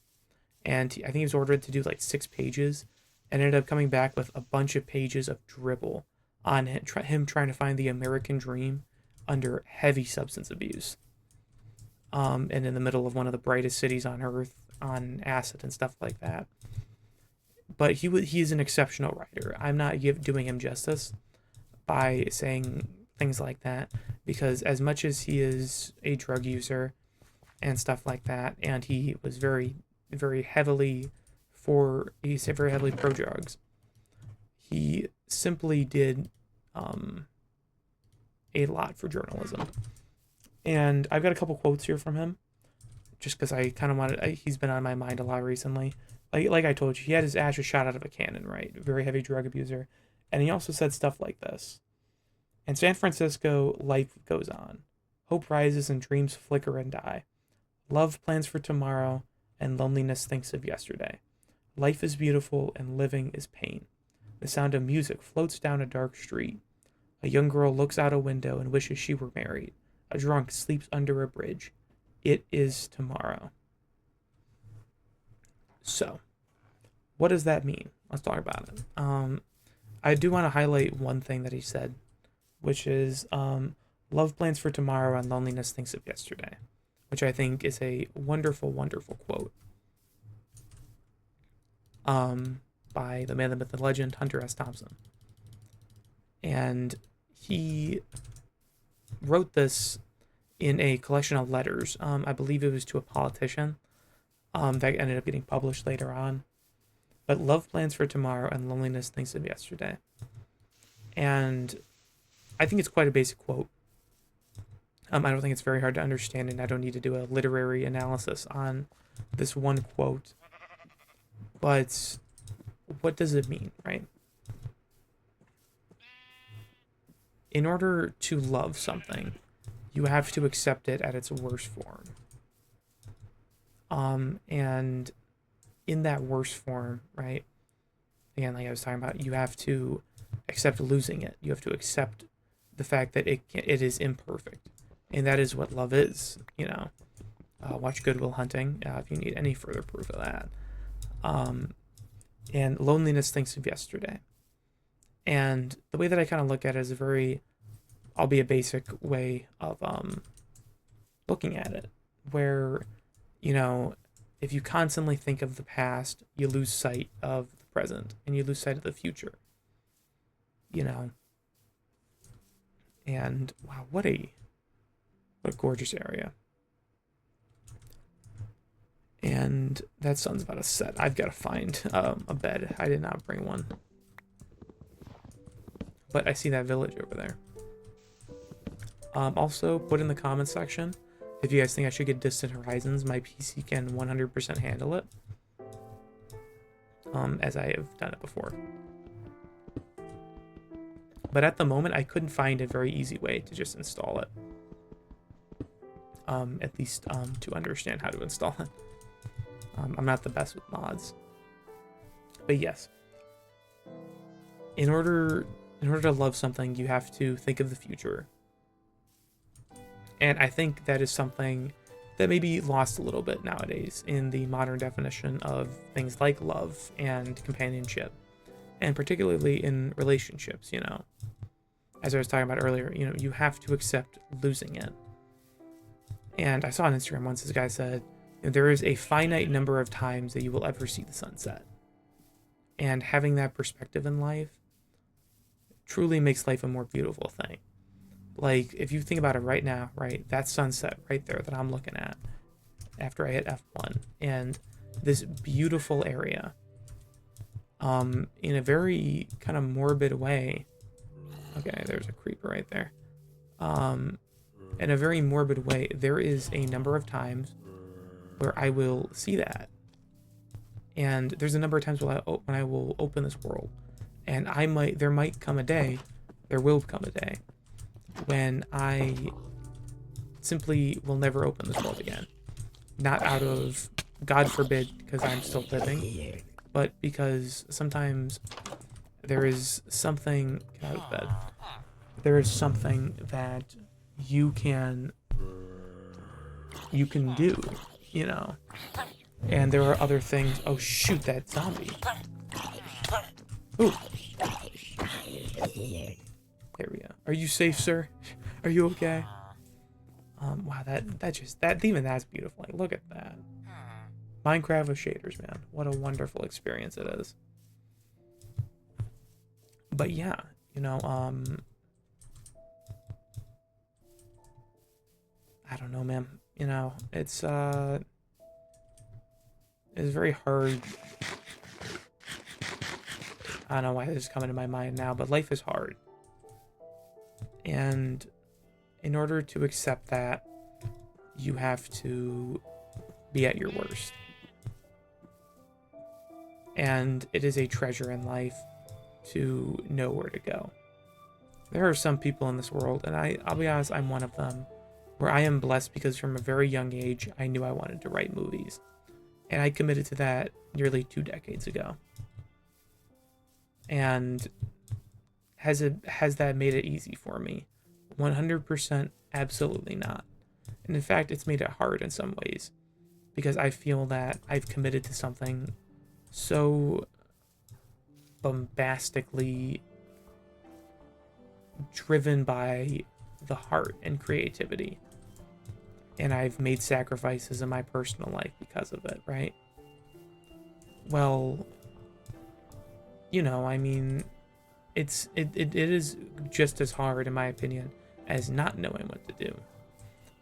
And I think he was ordered to do like 6 pages and ended up coming back with a bunch of pages of dribble on him trying to find the American dream under heavy substance abuse. And in the middle of one of the brightest cities on earth, on acid and stuff like that. But he is an exceptional writer. I'm not doing him justice by saying things like that, because as much as he is a drug user and stuff like that, and he was very, very heavily he's very heavily pro drugs, he simply did a lot for journalism. And I've got a couple quotes here from him, just because I kind of wanted. He's been on my mind a lot recently. Like I told you, he had his ashes shot out of a cannon, right? Very heavy drug abuser. And he also said stuff like this: in San Francisco, life goes on. Hope rises and dreams flicker and die. Love plans for tomorrow, and loneliness thinks of yesterday. Life is beautiful and living is pain. The sound of music floats down a dark street. A young girl looks out a window and wishes she were married. A drunk sleeps under a bridge. It is tomorrow. So, what does that mean? Let's talk about it. I do want to highlight one thing that he said, which is love plans for tomorrow and loneliness thinks of yesterday, which I think is a wonderful, wonderful quote by the man, the myth, the legend, Hunter S. Thompson. And he wrote this in a collection of letters. I believe it was to a politician that ended up getting published later on. But love plans for tomorrow and loneliness thinks of yesterday. And I think it's quite a basic quote. I don't think it's very hard to understand, and I don't need to do a literary analysis on this one quote. But what does it mean, right? In order to love something, you have to accept it at its worst form. And in that worst form, right? Again, like I was talking about, you have to accept losing it. You have to accept the fact that it is imperfect. And that is what love is, you know. Watch Good Will Hunting if you need any further proof of that. And loneliness thinks of yesterday. And the way that I kind of look at it is a very, albeit basic way of looking at it, where, you know, if you constantly think of the past, you lose sight of the present and you lose sight of the future, you know. And wow, what a gorgeous area. And that sun's about to set. I've got to find a bed. I did not bring one. But I see that village over there. Also, put in the comments section if you guys think I should get Distant Horizons. My PC can 100% handle it. As I have done it before. But at the moment, I couldn't find a very easy way to just install it. At least to understand how to install it. I'm not the best with mods. But yes. In order to love something, you have to think of the future. And I think that is something that may be lost a little bit nowadays in the modern definition of things like love and companionship. And particularly in relationships, you know. As I was talking about earlier, you know, you have to accept losing it. And I saw on Instagram once this guy said, there is a finite number of times that you will ever see the sunset. And having that perspective in life truly makes life a more beautiful thing. Like, if you think about it right now, right, that sunset right there that I'm looking at after I hit F1, and this beautiful area, in a very kind of morbid way. Okay, there's a creeper right there. In a very morbid way, there is a number of times where I will see that. And there's a number of times when I will open this world. And there might come a day, there will come a day, when I simply will never open this world again. Not out of, God forbid, because I'm still living, but because sometimes there is something, get out of bed, there is something that you can do, you know. And there are other things. Oh shoot, that zombie. Ooh. There we go. Are you safe, sir? Are you okay? Wow, even that's beautiful. Like, look at that. Minecraft with shaders, man. What a wonderful experience it is. But yeah, you know, I don't know, man. You know, it's very hard. I don't know why this is coming to my mind now, but life is hard. And in order to accept that, you have to be at your worst. And it is a treasure in life to know where to go. There are some people in this world, and I'll be honest, I'm one of them, where I am blessed because from a very young age, I knew I wanted to write movies. And I committed to that nearly 2 decades ago. And has that made it easy for me? 100% absolutely not. And in fact, it's made it hard in some ways because I feel that I've committed to something so bombastically driven by the heart and creativity. And I've made sacrifices in my personal life because of it, right? Well, you know, I mean, it is just as hard, in my opinion, as not knowing what to do.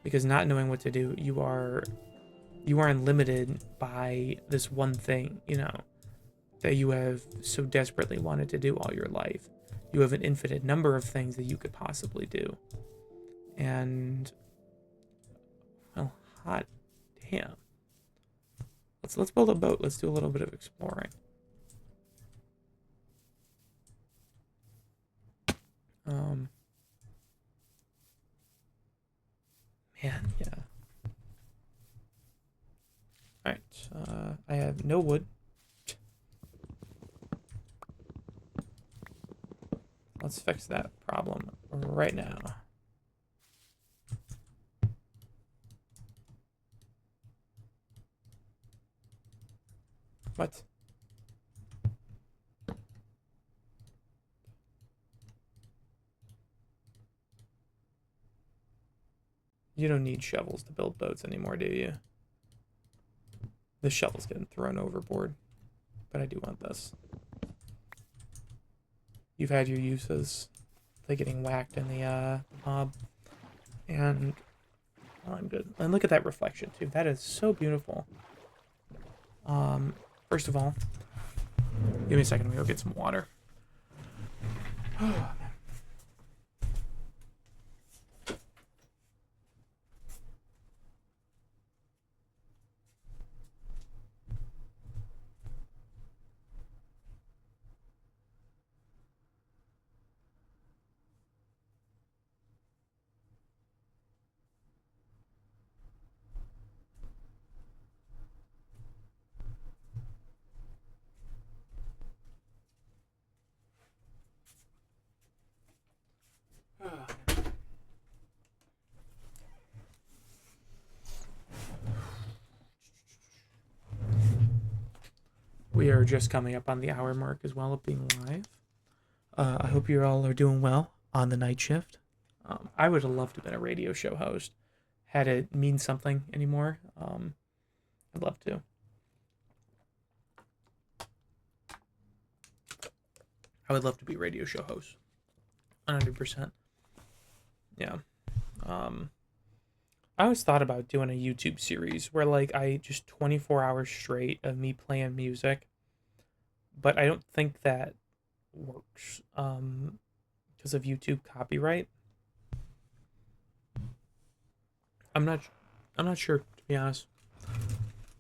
Because not knowing what to do, you are unlimited by this one thing, you know, that you have so desperately wanted to do all your life. You have an infinite number of things that you could possibly do. And, well, hot damn. Let's build a boat. Let's do a little bit of exploring. Man, yeah. Alright, I have no wood. Let's fix that problem right now. What? You don't need shovels to build boats anymore, do you? The shovel's getting thrown overboard. But I do want this. You've had your uses. Like getting whacked in the mob. And well, I'm good. And look at that reflection too. That is so beautiful. First of all, give me a second, let me go get some water. We are just coming up on the hour mark as well of being live. I hope you all are doing well on the night shift. I would have loved to have been a radio show host. Had it mean something anymore, I'd love to. I would love to be a radio show host. 100%. Yeah. I always thought about doing a YouTube series where like I just 24 hours straight of me playing music, but I don't think that works because of YouTube copyright. I'm not sure, to be honest.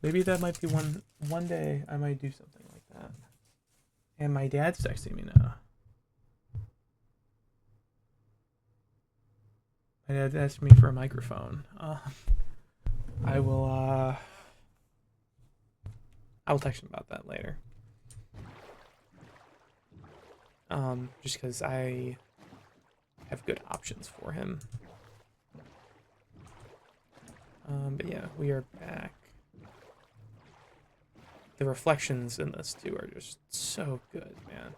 Maybe that might be one day I might do something like that. And my dad's texting me now. My dad asked me for a microphone. I will text him about that later. Just because I have good options for him. But yeah, we are back. The reflections in this too are just so good, man.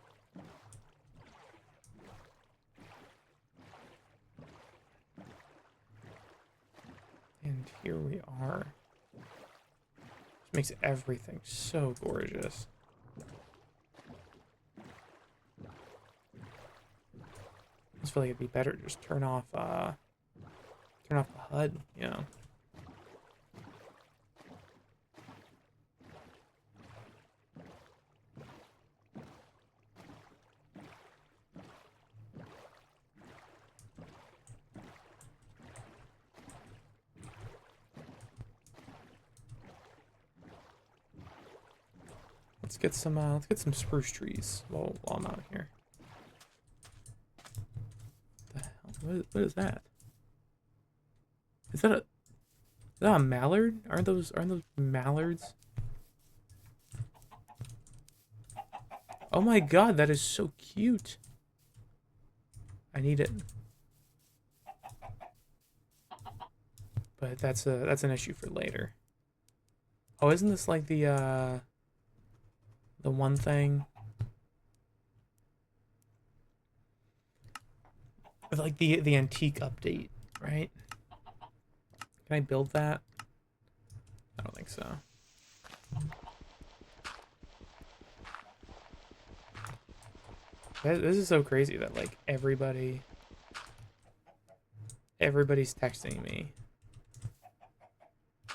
here we are. This makes everything so gorgeous. I just feel like it'd be better to just turn off the HUD, you know. Let's get some spruce trees while I'm out here. What the hell? What is that? Is that a mallard? Aren't those mallards? Oh my god, that is so cute. I need it. But that's an issue for later. Oh, isn't this like the one thing? Like the antique update, right? Can I build that? I don't think so. This is so crazy that like everybody's texting me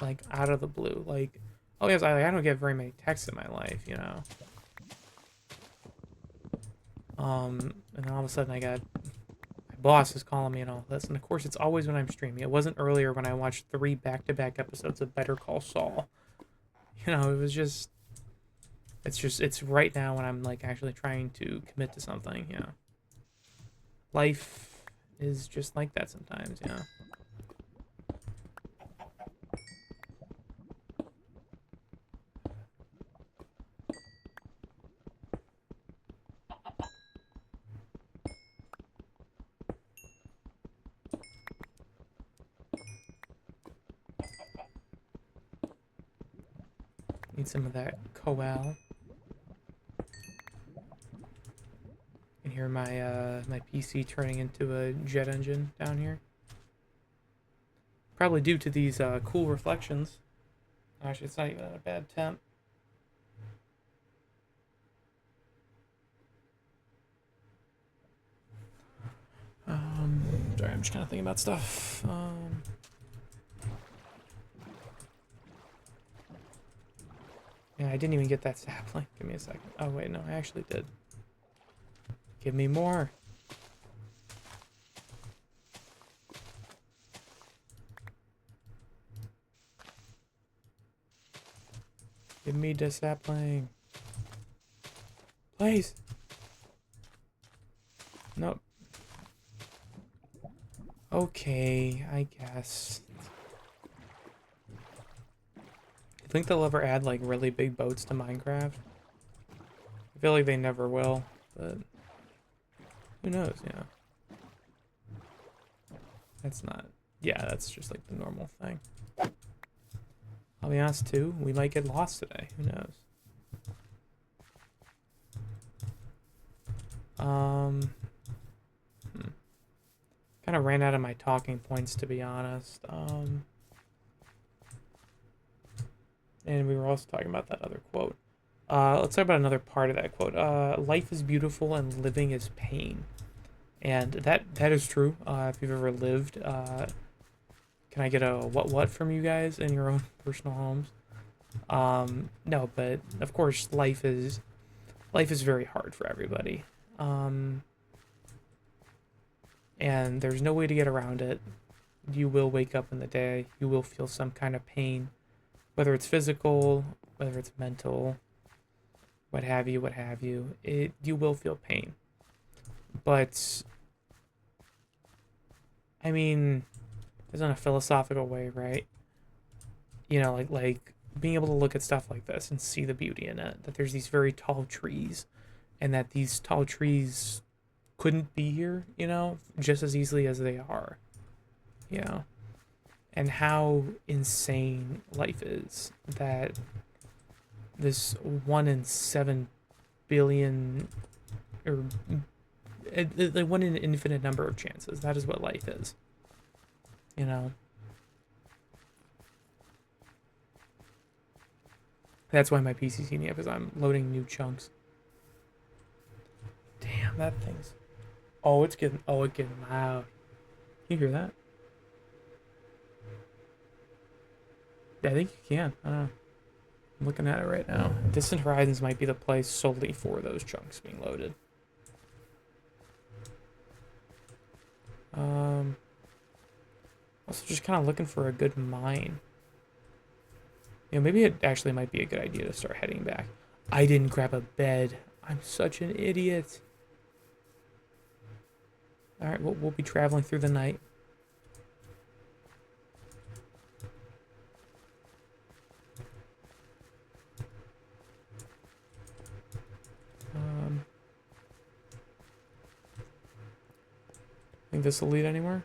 like out of the blue. Like, oh yes, I don't get very many texts in my life, you know. And then all of a sudden I got my boss is calling me and all this, and of course it's always when I'm streaming. It wasn't earlier when I watched 3 back-to-back episodes of Better Call Saul. You know, it was just it's right now when I'm like actually trying to commit to something, you know. Life is just like that sometimes, you know. Need some of that coal. You can hear my my PC turning into a jet engine down here. Probably due to these cool reflections. Actually, it's not even at a bad temp. Sorry, I'm just kind of thinking about stuff. Yeah, I didn't even get that sapling. Give me a second. Oh, wait, no, I actually did. Give me more. Give me the sapling. Please. Nope. Okay, I guess. You think they'll ever add, like, really big boats to Minecraft? I feel like they never will, but who knows, you know? That's not... Yeah, that's just, like, the normal thing. I'll be honest, too, we might get lost today. Who knows? Kind of ran out of my talking points, to be honest. And we were also talking about that other quote. Let's talk about another part of that quote. Life is beautiful and living is pain. And that is true. If you've ever lived, can I get a what from you guys in your own personal homes? No, but of course life is very hard for everybody. And there's no way to get around it. You will wake up in the day, you will feel some kind of pain, whether it's physical, whether it's mental, what have you, you will feel pain. But, I mean, there's in a philosophical way, right? You know, like being able to look at stuff like this and see the beauty in it, that there's these very tall trees, and that these tall trees couldn't be here, you know, just as easily as they are, you know, and how insane life is, that this 1 in 7 billion, or the 1 in an infinite number of chances, that is what life is, you know. That's why my PC's heating up, because I'm loading new chunks. Damn, that thing's... Oh, it's getting loud. Can you hear that? Yeah, I think you can. I don't know. I'm looking at it right now. Distant Horizons might be the place solely for those chunks being loaded. Also just kind of looking for a good mine. You know, maybe it actually might be a good idea to start heading back. I didn't grab a bed. I'm such an idiot. Alright, we'll be traveling through the night. Think this will lead anywhere?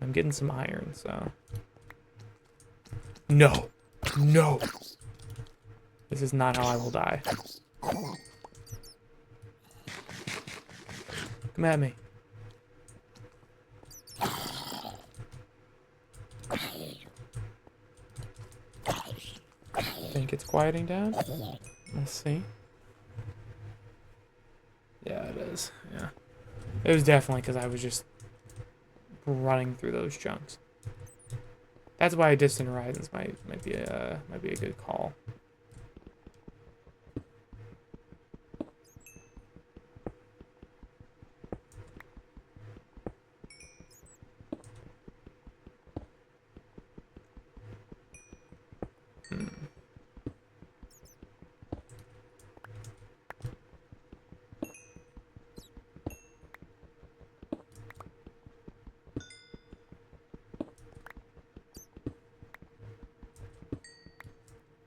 I'm getting some iron, so... No! No! This is not how I will die. Come at me. Think it's quieting down? Let's see. Yeah, it is. Yeah. It was definitely because I was just running through those chunks. That's why Distant Horizons might be a good call.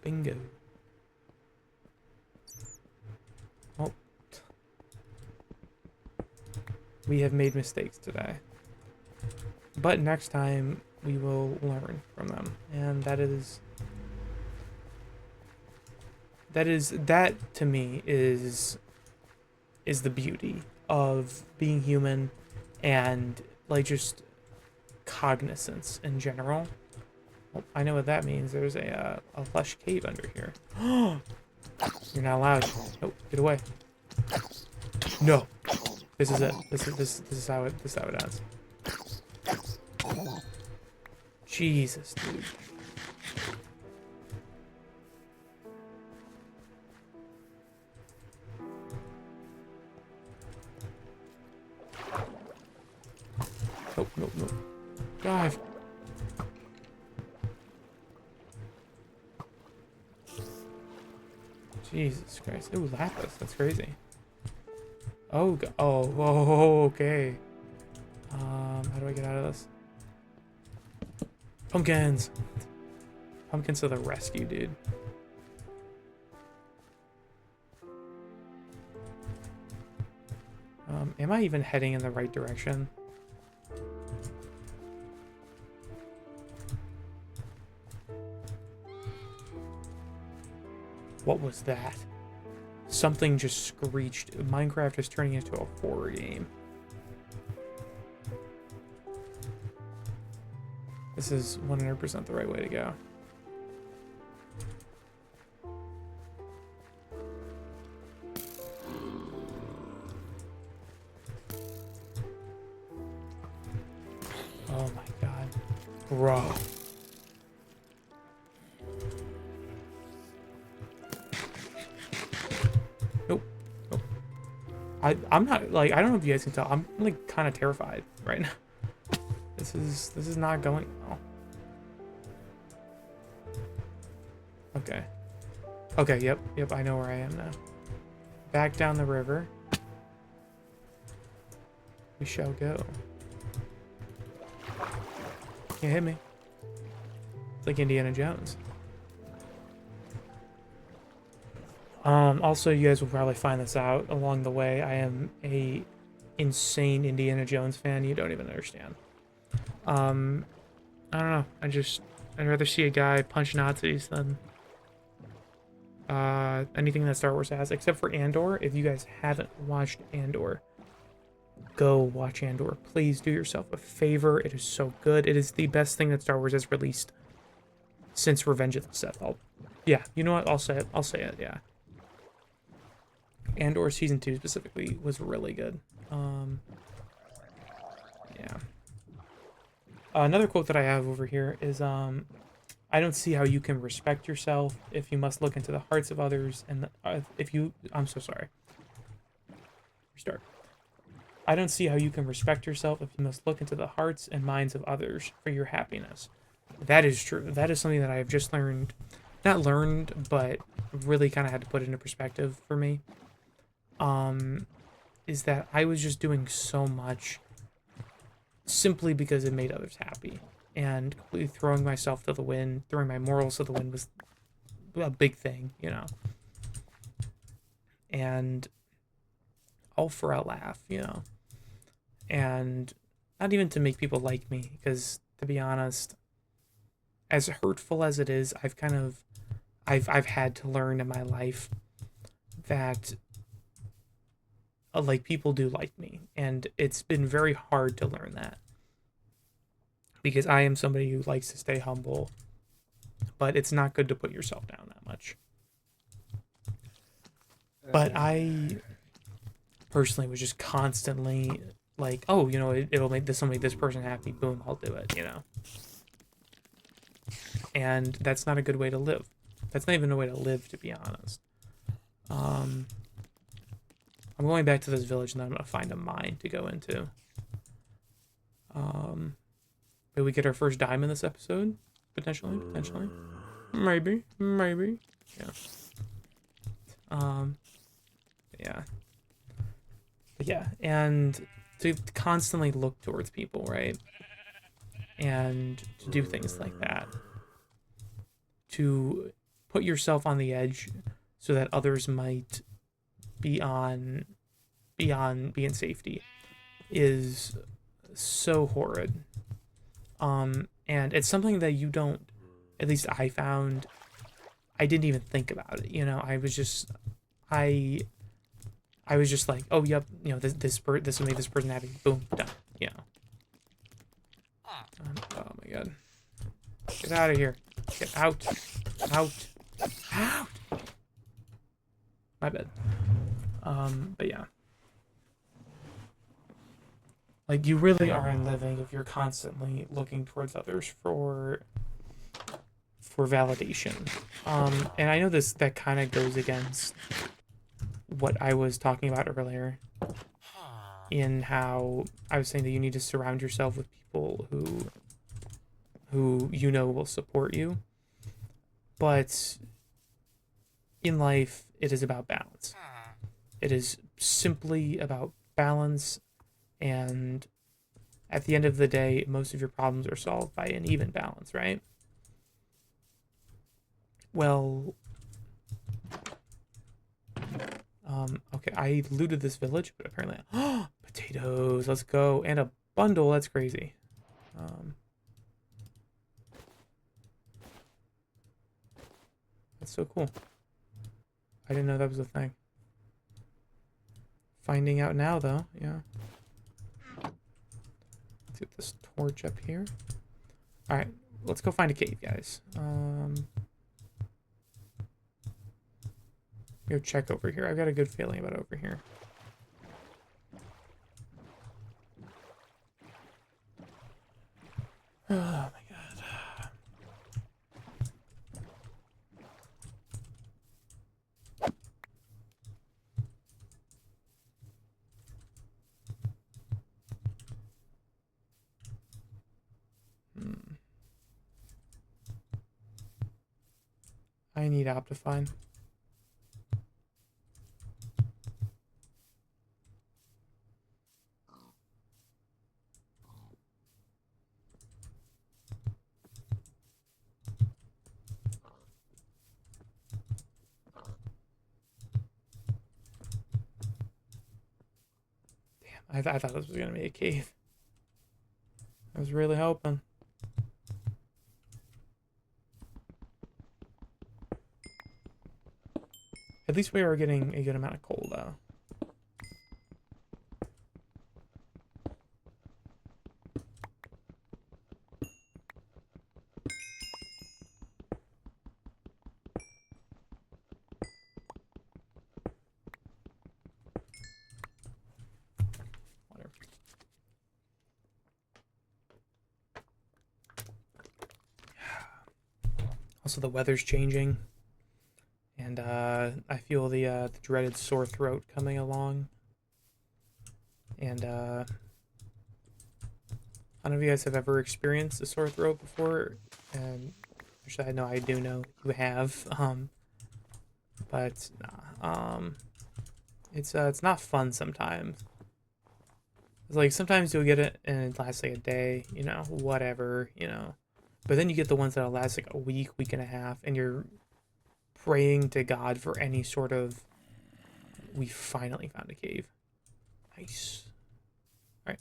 Bingo. Oh. We have made mistakes today. But next time, we will learn from them. And that to me is the beauty of being human and like just cognizance in general. Well, I know what that means. There's a lush cave under here. You're not allowed. Nope, get away. No. This is it. This is how it ends. Jesus, dude. Nope, nope, nope. Dive. Jesus Christ. Ooh, lapis. That's crazy. Oh, oh, okay. How do I get out of this? Pumpkins. Pumpkins to the rescue, dude. Am I even heading in the right direction? What was that? Something just screeched. Minecraft is turning into a horror game. This is 100% the right way to go. Oh my god. Bro. Nope. Nope. I'm not, like, I don't know if you guys can tell. I'm, like, kind of terrified right now. This is not going well. Okay. Okay, yep, I know where I am now. Back down the river. We shall go. Can't hit me. It's like Indiana Jones. Also, you guys will probably find this out along the way. I am a insane Indiana Jones fan. You don't even understand. I don't know. I'd rather see a guy punch Nazis than anything that Star Wars has, except for Andor. If you guys haven't watched Andor, go watch Andor. Please do yourself a favor. It is so good. It is the best thing that Star Wars has released since Revenge of the Sith. Yeah, you know what? I'll say it. I'll say it, yeah. Andor Season 2 specifically was really good. Yeah. Another quote that I have over here is, I don't see how you can respect yourself if you must look into the hearts of others and I'm so sorry. Restart. I don't see how you can respect yourself if you must look into the hearts and minds of others for your happiness. That is true. That is something that I have just learned. Not learned, but really kind of had to put into perspective for me. Is that I was just doing so much simply because it made others happy. And completely throwing myself to the wind, throwing my morals to the wind was a big thing, you know. And all for a laugh, you know. And not even to make people like me, because to be honest, as hurtful as it is, I've had to learn in my life that like people do like me, and it's been very hard to learn that because I am somebody who likes to stay humble, but it's not good to put yourself down that much. But I personally was just constantly like, oh, you know, it'll make this person happy, boom, I'll do it, you know. And that's not a good way to live. That's not even a way to live, to be honest. I'm going back to this village, and then I'm going to find a mine to go into. Did we get our first diamond this episode? Potentially. Maybe. Yeah. Yeah. But yeah, and to constantly look towards people, right? And to do things like that. To put yourself on the edge so that others might be in safety is so horrid. And it's something that you don't, at least I found, I didn't even think about it. You know, I was just like, oh, yep, you know, this will make this person happy. Boom, done. You know. Oh my god. Get out of here. Get out. Out. My bad. But yeah. Like, you really aren't living if you're constantly looking towards others for validation. And I know that kind of goes against what I was talking about earlier, in how I was saying that you need to surround yourself with people who you know will support you. But in life, it is about balance. It is simply about balance, and at the end of the day, most of your problems are solved by an even balance, right? Well, okay, I looted this village, but apparently, potatoes, let's go, and a bundle, that's crazy. That's so cool. I didn't know that was a thing. Finding out now, though, yeah. Let's get this torch up here. Alright, let's go find a cave, guys. Go check over here. I've got a good feeling about over here. Oh my god. I need Optifine. I thought this was gonna be a cave. I was really hoping. At least we are getting a good amount of coal, though. Also, the weather's changing, and I feel the dreaded sore throat coming along. And I don't know if you guys have ever experienced a sore throat before, and actually, I know I do know you have. But it's not fun sometimes. It's like sometimes you'll get it and it lasts like a day, you know, whatever, you know. But then you get the ones that'll last like a week, week and a half, and you're praying to God for any sort of, we finally found a cave. Nice. Alright.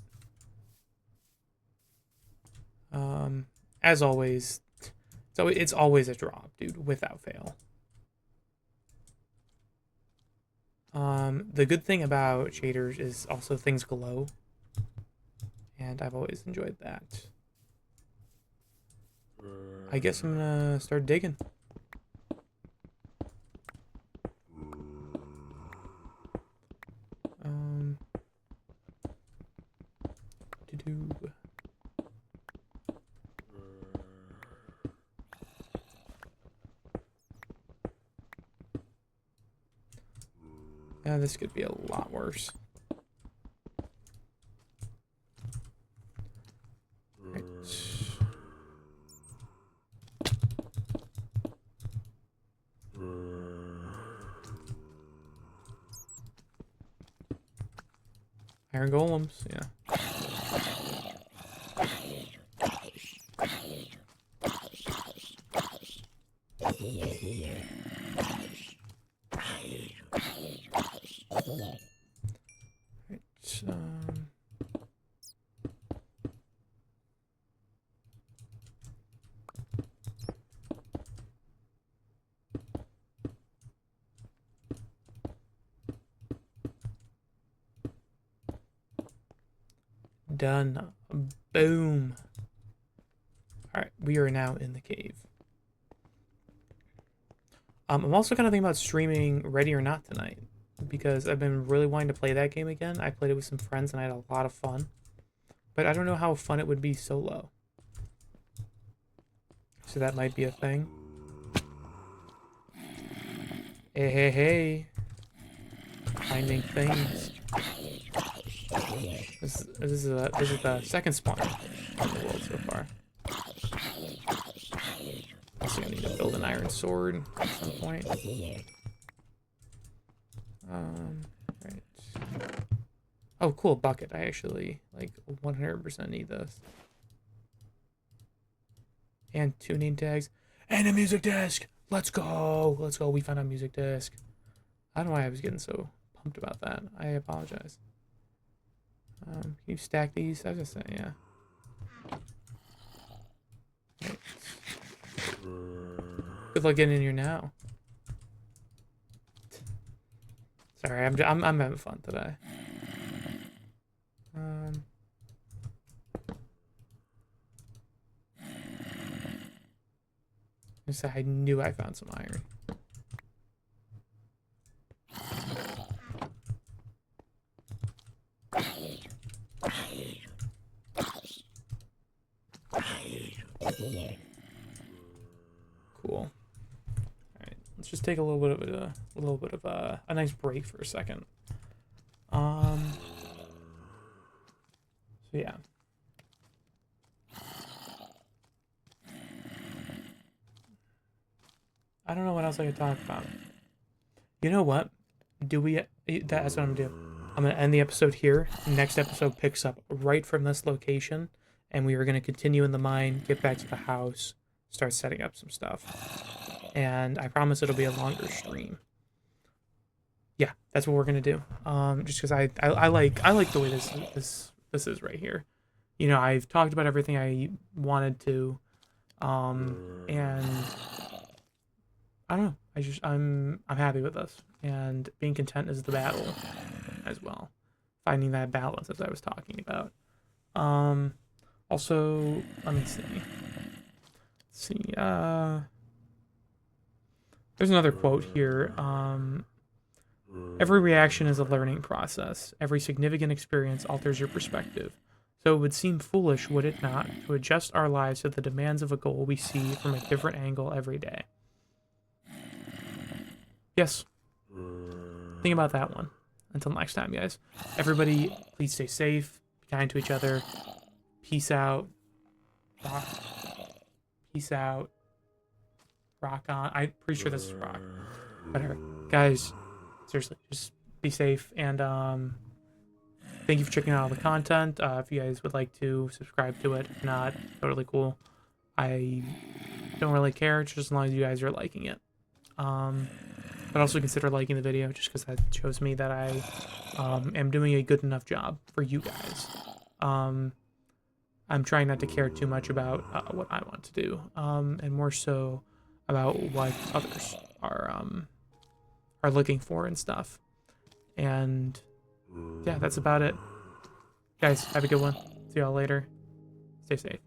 As always, so it's always a drop, dude, without fail. The good thing about shaders is also things glow. And I've always enjoyed that. I guess I'm gonna start digging. To-do. Yeah, this could be a lot worse. Right. Iron golems, yeah. Done. Boom. Alright, we are now in the cave. I'm also kind of thinking about streaming Ready or Not tonight, because I've been really wanting to play that game again. I played it with some friends and I had a lot of fun. But I don't know how fun it would be solo. So that might be a thing. Hey, hey, hey. Finding things. This is the second spawn in the world so far. Also gonna need to build an iron sword at some point. Right. Oh, cool, bucket. I actually, like, 100% need this. And tuning tags. And a music disc! Let's go! Let's go, we found a music disc. I don't know why I was getting so pumped about that. I apologize. Can you stack these? I was just saying, yeah. Right. Good luck getting in here now. Sorry, I'm having fun today. I knew I found some iron. Cool. All right, let's just take a little bit of a nice break for a second. So yeah. I don't know what else I could talk about. You know what? That's what I'm gonna do. I'm gonna end the episode here. Next episode picks up right from this location, and we are gonna continue in the mine, get back to the house, start setting up some stuff. And I promise it'll be a longer stream. Yeah, that's what we're gonna do. Just because I like the way this is right here. You know, I've talked about everything I wanted to, and I don't know. I'm happy with this, and being content is the battle as well. Finding that balance, as I was talking about. Also, let me see. There's another quote here. Every reaction is a learning process. Every significant experience alters your perspective. So it would seem foolish, would it not, to adjust our lives to the demands of a goal we see from a different angle every day? Yes. Think about that one. Until next time, guys. Everybody, please stay safe, be kind to each other. Peace out. Rock. Peace out. Rock on. I'm pretty sure this is rock. Whatever. Guys, seriously, just be safe. And thank you for checking out all the content. If you guys would like to subscribe to it, if not, totally cool. I don't really care, just as long as you guys are liking it. But also consider liking the video, just because that shows me that I am doing a good enough job for you guys. I'm trying not to care too much about what I want to do, and more so about what others are looking for and stuff. And yeah, that's about it. Guys, have a good one. See y'all later. Stay safe.